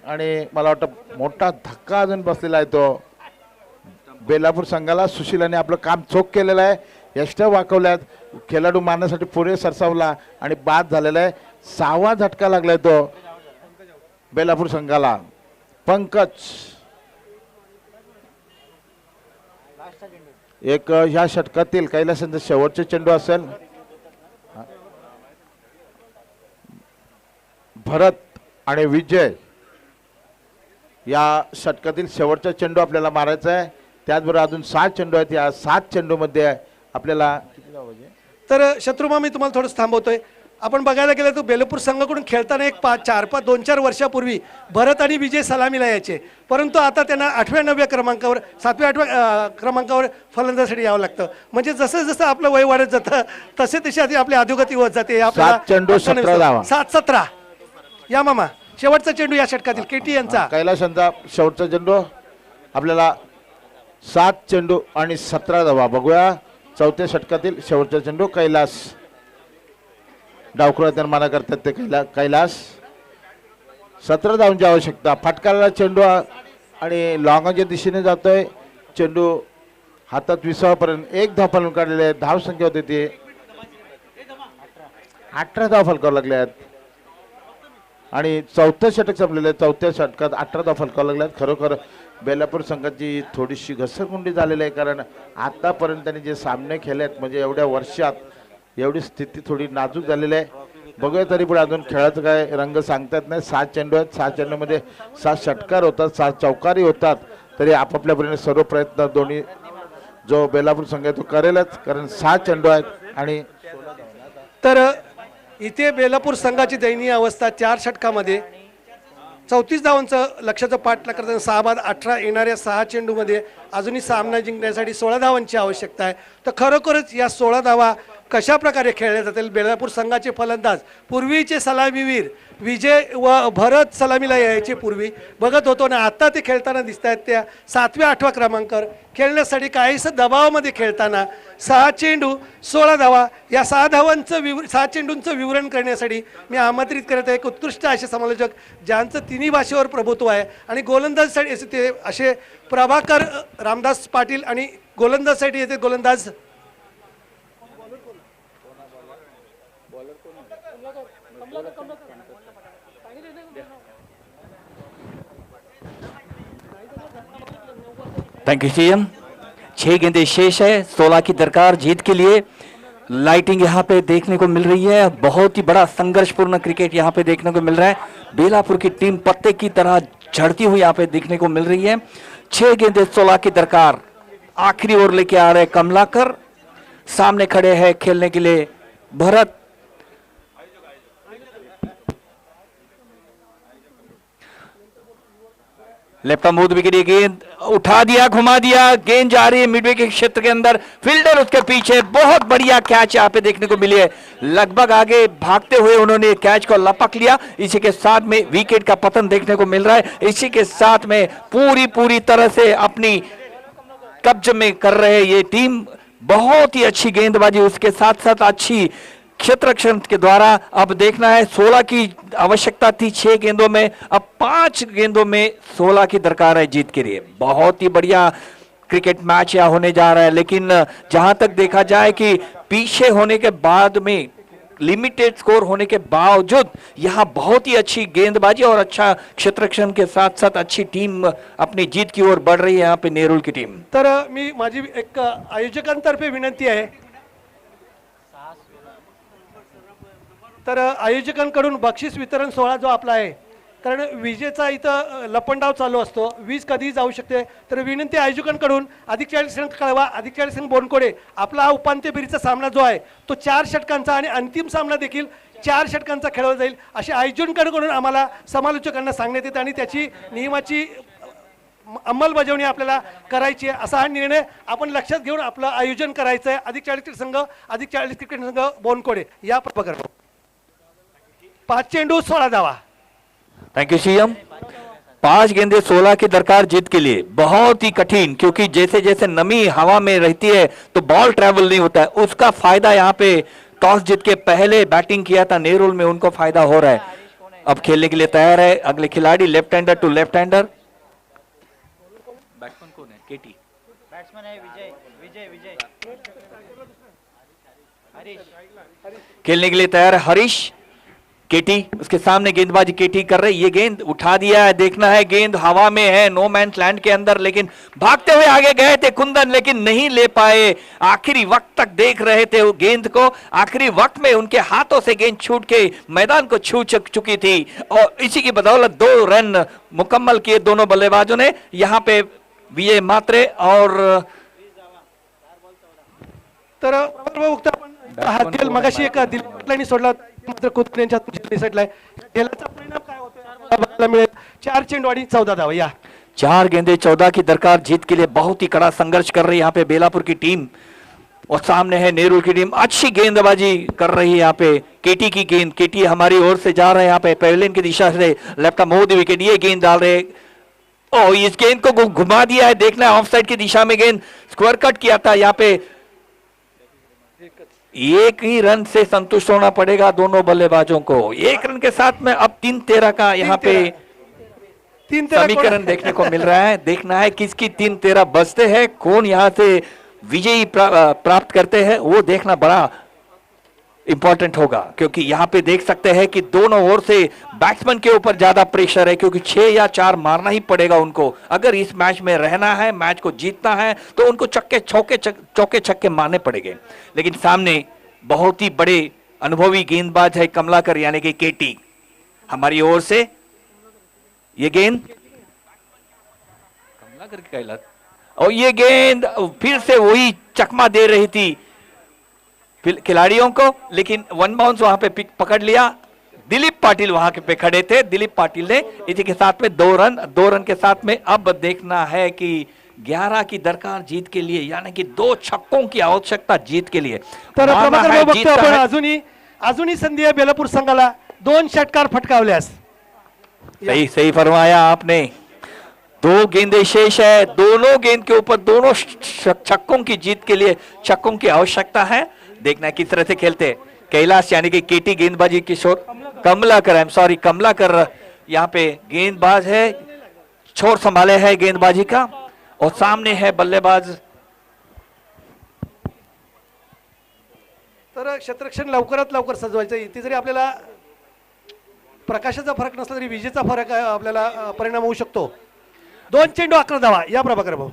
आणि मला वाटतं मोठा धक्का अजून बसलेला आहे तो बेलापूर संघाला. सुशीलाने आपलं काम चोख केलेलं आहे. एक्स्ट्रा वाकवल्यात खेळाडू मारण्यासाठी पुढे सरसावला आणि बाद झालेला आहे. 6वा झटका लागलाय तो बेलापूर संघाला. पंकज एक ह्या षटकातील कैलासांचा शेवटचे चेंडू असेल. भरत आणि विजय या षटकातील शेवटचा चेंडू आपल्याला मारायचा आहे. त्याचबरोबर अजून 7 चेंडू आहेत. या 7 चेंडूमध्ये आपल्याला तर शत्रुमा मी तुम्हाला थोडंसं थांबवतोय. आपण बघायला गेलं तर बेलापूर संघाकडून खेळताना एक 2-4 वर्षापूर्वी भरत आणि विजय सलामीला यायचे. परंतु आता त्यांना 8व्या 9व्या क्रमांकावर 7व्या 8व्या क्रमांकावर फलंदाजीसाठी यावं लागतं. म्हणजे जसं जसं आपलं वय वाढत जातं तसे तसे आधी आपली अधोगती होत जाते. 7 चेंडू 17 धावा. 7-17 या मामा शेवटचा चेंडू या षटकातील KT यांचा. कैलासांचा शेवटचा चेंडू आपल्याला 7 चेंडू आणि 17 धावा. बघूया 4थ्या षटकातील शेवटचा चेंडू कैलास. डावखुऱ्यात मारा करतात ते कैलास. 17 धावांची आवश्यकता. फटकाला चेंडू आणि लॉंगाच्या दिशेने जातोय. चेंडू हातात विसावापर्यंत 1 धाव फलून काढलेले आहे. धाव संख्या होती ती 18 धाव फलकावर लागले आहेत आणि 4थं षटक संपलेलं आहे. 4थ्या षटकात 18 धाव फलकावर लागले आहेत. खरोखर बेलापूर संघाची थोडीशी घसरगुंडी झालेली आहे, कारण आतापर्यंत त्यांनी जे सामने खेळलेत म्हणजे एवढ्या वर्षात एवढी स्थिती थोडी नाजूक झालेली आहे. बघूया तरी पण अजून खेळाचं काय रंग सांगता येत नाही. 7 चेंडू आहेत, 7 चेंडूमध्ये 7 षटकार होतात, 7 चौकारी होतात. तरी आपापल्या परीने सर्व प्रयत्न दोन्ही जो बेलापूर संघ आहे तो करेलच, कारण 6 चेंडू आहेत आणि तर इथे बेलापूर संघाची दयनीय अवस्था 4 षटकामध्ये 34 धावांचं लक्ष्याचं पाठलाग करताना 6 बाद 18 येणाऱ्या 6 चेंडूमध्ये अजूनही सामना जिंकण्यासाठी 16 धावांची आवश्यकता आहे. तर खरोखरच या 16 धावा कशा प्रकारे खेळल्या जातील. बेलापूर संघाचे फलंदाज पूर्वीचे सलामीवीर विजय व भरत सलामीला यायचे पूर्वी बघत होतो ना, आता ते खेळताना दिसत आहेत त्या 7व्या 8व्या क्रमांकावर खेळण्यासाठी काहीसं दबावामध्ये खेळताना 6 चेंडू 16 धावा या 6 चेंडूंचं विवरण करण्यासाठी मी आमंत्रित करत आहे एक उत्कृष्ट असे समालोचक ज्यांचं तिन्ही भाषेवर प्रभुत्व आहे आणि गोलंदाजसाठी ते असे प्रभाकर रामदास पाटील आणि गोलंदाजसाठी येते गोलंदाज थैंक यू सीएम। 6 गेंदें शेष है, 16 की दरकार जीत के लिए। लाइटिंग यहाँ पे देखने को मिल रही है, बहुत ही बड़ा संघर्षपूर्ण क्रिकेट यहाँ पे देखने को मिल रहा है। बेलापुर की टीम पत्ते की तरह झड़ती हुई यहाँ पे देखने को मिल रही है। 6 गेंदें 16 की दरकार, आखिरी ओवर लेके आ रहे कमलाकर, सामने खड़े हैं खेलने के लिए भरत। लेफ्ट मूव विकेट, गेंद उठा दिया, घुमा दिया, गेंद जा रही है मिडवे के क्षेत्र के अंदर, फील्डर उसके पीछे, बहुत बढ़िया कैच यहाँ पे देखने को मिली है। लगभग आगे भागते हुए उन्होंने कैच को लपक लिया। इसी के साथ में विकेट का पतन देखने को मिल रहा है। इसी के साथ में पूरी तरह से अपनी कब्जे में कर रहे ये टीम, बहुत ही अच्छी गेंदबाजी, उसके साथ साथ अच्छी क्षेत्र रक्षण के द्वारा। अब देखना है, 16 की आवश्यकता थी 6 गेंदों में, अब 5 गेंदों में 16 की दरकार है जीत के लिए। बहुत ही बढ़िया क्रिकेट मैच यहाँ होने जा रहा है। लेकिन जहां तक देखा जाए कि पीछे होने के बाद में, लिमिटेड स्कोर होने के बावजूद यहाँ बहुत ही अच्छी गेंदबाजी और अच्छा क्षेत्र रक्षण के साथ साथ अच्छी टीम अपनी जीत की ओर बढ़ रही है यहाँ पे नेरुल की टीम। तर मी माझी एक आयोजकांतर्फे विनंती आहे, तर आयोजकांकडून बक्षीस वितरण सोहळा जो आपला आहे, कारण विजेचा इथं लपंडाव चालू असतो, वीज कधीही जाऊ शकते, तर विनंती आयोजकांकडून अधिक 40 रन कळवा, अधिक 40 रन बोनकोडे। आपला हा उपांत्य फेरीचा सामना जो आहे तो 4 षटकांचा आणि अंतिम सामना देखील 4 षटकांचा खेळवला जाईल असे आयोजकांकडून आम्हाला समालोचकांना सांगण्यात येते आणि त्याची नियमाची अंमलबजावणी आपल्याला करायची आहे। असा हा निर्णय आपण लक्षात घेऊन आपलं आयोजन करायचं आहे। अधिक 40 संघ, अधिक 40 क्रिकेट संघ बोनकोडे या प्रकारे 5 चेंडू 16 धावा। Thank you CM. 5 गेंदे 16 की दरकार जीत के लिए, बहुत ही कठिन, क्योंकि जैसे जैसे नमी हवा में रहती है तो बॉल ट्रैवल नहीं होता है, उसका फायदा यहाँ पे टॉस जीत के पहले बैटिंग किया था नेरुल में, उनको फायदा हो रहा है। अब खेलने के लिए तैयार है अगले खिलाड़ी, left hander to left hander. Batsman कौन है? केटी बैट्समैन है विजय विजय विजय हरीश। खेलने के लिए तैयार है हरीश। केटी उसके सामने गेंदबाजी केटी कर रहे, ये गेंद उठा दिया है, देखना है गेंद हवा में है, नो मैन लैंड के अंदर, लेकिन भागते हुए आगे गए थे कुंदन, लेकिन नहीं ले पाए। आखिरी वक्त तक देख रहे थे वो गेंद को, आखिरी वक्त में उनके हाथों से गेंद छूट के मैदान को छू चुकी थी और इसी की बदौलत 2 रन मुकम्मल किए दोनों बल्लेबाजों ने। यहाँ पे विजय मात्रे और तर मगाशी एक दिल्ली सोडला मात्र कुत्रे निसटलाय, खेळाचा परिणाम काय होतो मिळेल। 4 चेंडू आणि 14 धावा या। 4 गेंदे 14 की दरकार जीत के लिए, बहुत ही कड़ा संघर्ष कर रही है यहाँ पे बेलापुर की टीम और सामने है नेरुल की टीम। अच्छी गेंदबाजी कर रही है यहाँ पे केटी की गेंद, केटी हमारी ओर से जा रहे हैं यहाँ पे पेविलियन की दिशा से, लेफ्ट मोदी विकेट, ये गेंद डाल रहे, ओ इस गेंद को घुमा दिया है, देखना है ऑफ साइड की दिशा में गेंद स्क्वायर कट किया था। यहाँ पे 1 ही रन से संतुष्ट होना पड़ेगा दोनों बल्लेबाजों को। 1 रन के साथ में अब 3-13 का यहाँ पे समीकरण देखने को मिल रहा है। देखना है किसकी 3-13 बचते हैं, कौन यहाँ से विजयी प्राप्त करते हैं, वो देखना बड़ा इंपॉर्टेंट होगा, क्योंकि यहां पे देख सकते हैं कि दोनों ओर से बैट्समैन के ऊपर ज्यादा प्रेशर है, क्योंकि 6 या 4 मारना ही पड़ेगा उनको। अगर इस मैच में रहना है, मैच को जीतना है, तो उनको चौके छक्के मारने पड़ेंगे। लेकिन सामने बहुत ही बड़े अनुभवी गेंदबाज है कमलाकर, यानी कि केटी। हमारी ओर से ये गेंद कमलाकर की कहलात, और ये गेंद फिर से वही चकमा दे रही थी खिलाड़ियों को, लेकिन वन बाउंस वहां पे पकड़ लिया। दिलीप पाटिल वहां पे खड़े थे, दिलीप पाटिल ने इसी के साथ में 2 रन के साथ में अब देखना है कि 11 की दरकार जीत के लिए, यानी कि 2 छक्कों की आवश्यकता जीत के लिए। तर मारना प्रभाकर है, भाऊ बघतो जीतना आपण है। अजूनही संधी आहे बेलापूर संघाला 2 षटकार फटकावल्यास। सही फरमाया आपने। 2 गेंदें शेष है, दोनों गेंद के ऊपर दोनों छक्कों की जीत के लिए छक्कों की आवश्यकता है। देखना है किस तरह से खेलते कैलाश, यानी कि केटी गेंदबाजी किशोर कमलाकर यहाँ पे गेंदबाज है, छोर संभाले है गेंदबाजी का, और सामने है बल्लेबाज। तर क्षेत्ररक्षण लवकरात लवकर सजवायचं। इथे जरी आपल्याला प्रकाशाचा फरक नसला तरी विजेचा फरक आपल्याला परिणाम होऊ शकतो। 2 चेंडू 11 धावा या प्रभाकर भाऊ।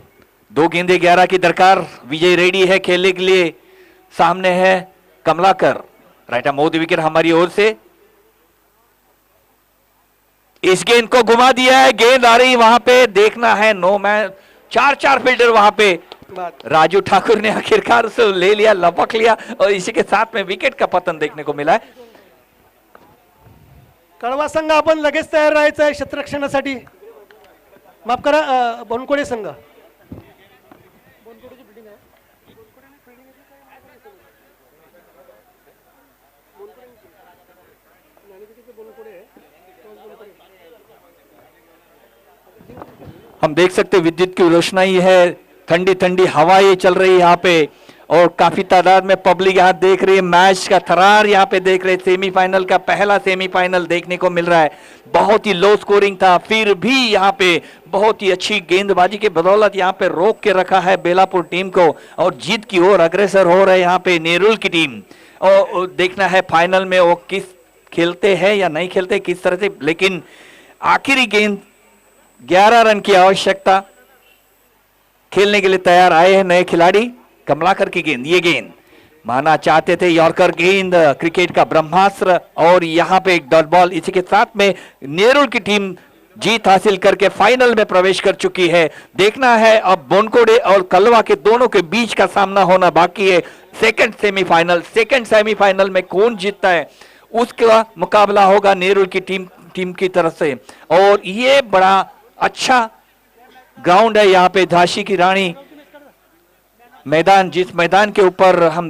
2 गेंदे 11 की दरकार। विजय रेडी है खेलने के लिए। सामने है कमलाकर, राइट आर्म मोदी विकेट हमारी ओर से। इस गेंद को घुमा दिया है, गेंद आ रही वहां पे, देखना है नो मैन, 4 फील्डर वहां पे। राजू ठाकुर ने आखिरकार उसे ले लिया, लपक लिया, और इसी के साथ में विकेट का पतन देखने को मिला है। कळवा संघ आपण लगेच तयार राहायचं आहे क्षेत्ररक्षणासाठी। माफ करा, बनकोडे संघ। हम देख सकते विद्युत की रोशनाई है, ठंडी ठंडी हवाएं चल रही है यहाँ पे, और काफी तादाद में पब्लिक यहाँ देख रही है। मैच का थरार यहाँ पे देख रहे, सेमीफाइनल का पहला सेमीफाइनल देखने को मिल रहा है। बहुत ही लो स्कोरिंग था, फिर भी यहाँ पे बहुत ही अच्छी गेंदबाजी के बदौलत यहाँ पे रोक के रखा है बेलापुर टीम को, और जीत की ओर अग्रसर हो रहे यहाँ पे नेरुल की टीम। और देखना है फाइनल में वो किस खेलते हैं या नहीं खेलते, किस तरह से। लेकिन आखिरी गेंद 11 रन की आवश्यकता, खेलने के लिए तैयार आए हैं नए खिलाड़ी। कमलाकर की गेंद, ये गेंद माना चाहते थे यॉर्कर गेंद, क्रिकेट का ब्रह्मास्त्र, और यहां पे एक डॉट बॉल। इसी के साथ में नेरुल की टीम जीत हासिल करके फाइनल में प्रवेश कर चुकी है। देखना है अब बोनकोड़े और कलवा के दोनों के बीच का सामना होना बाकी है। सेकंड सेमीफाइनल में कौन जीतता है उसका मुकाबला होगा नेरुल की टीम की तरफ से। और ये बड़ा अच्छा ग्राउंड है यहाँ पे, झांसी की रानी मैदान, जिस मैदान के ऊपर हम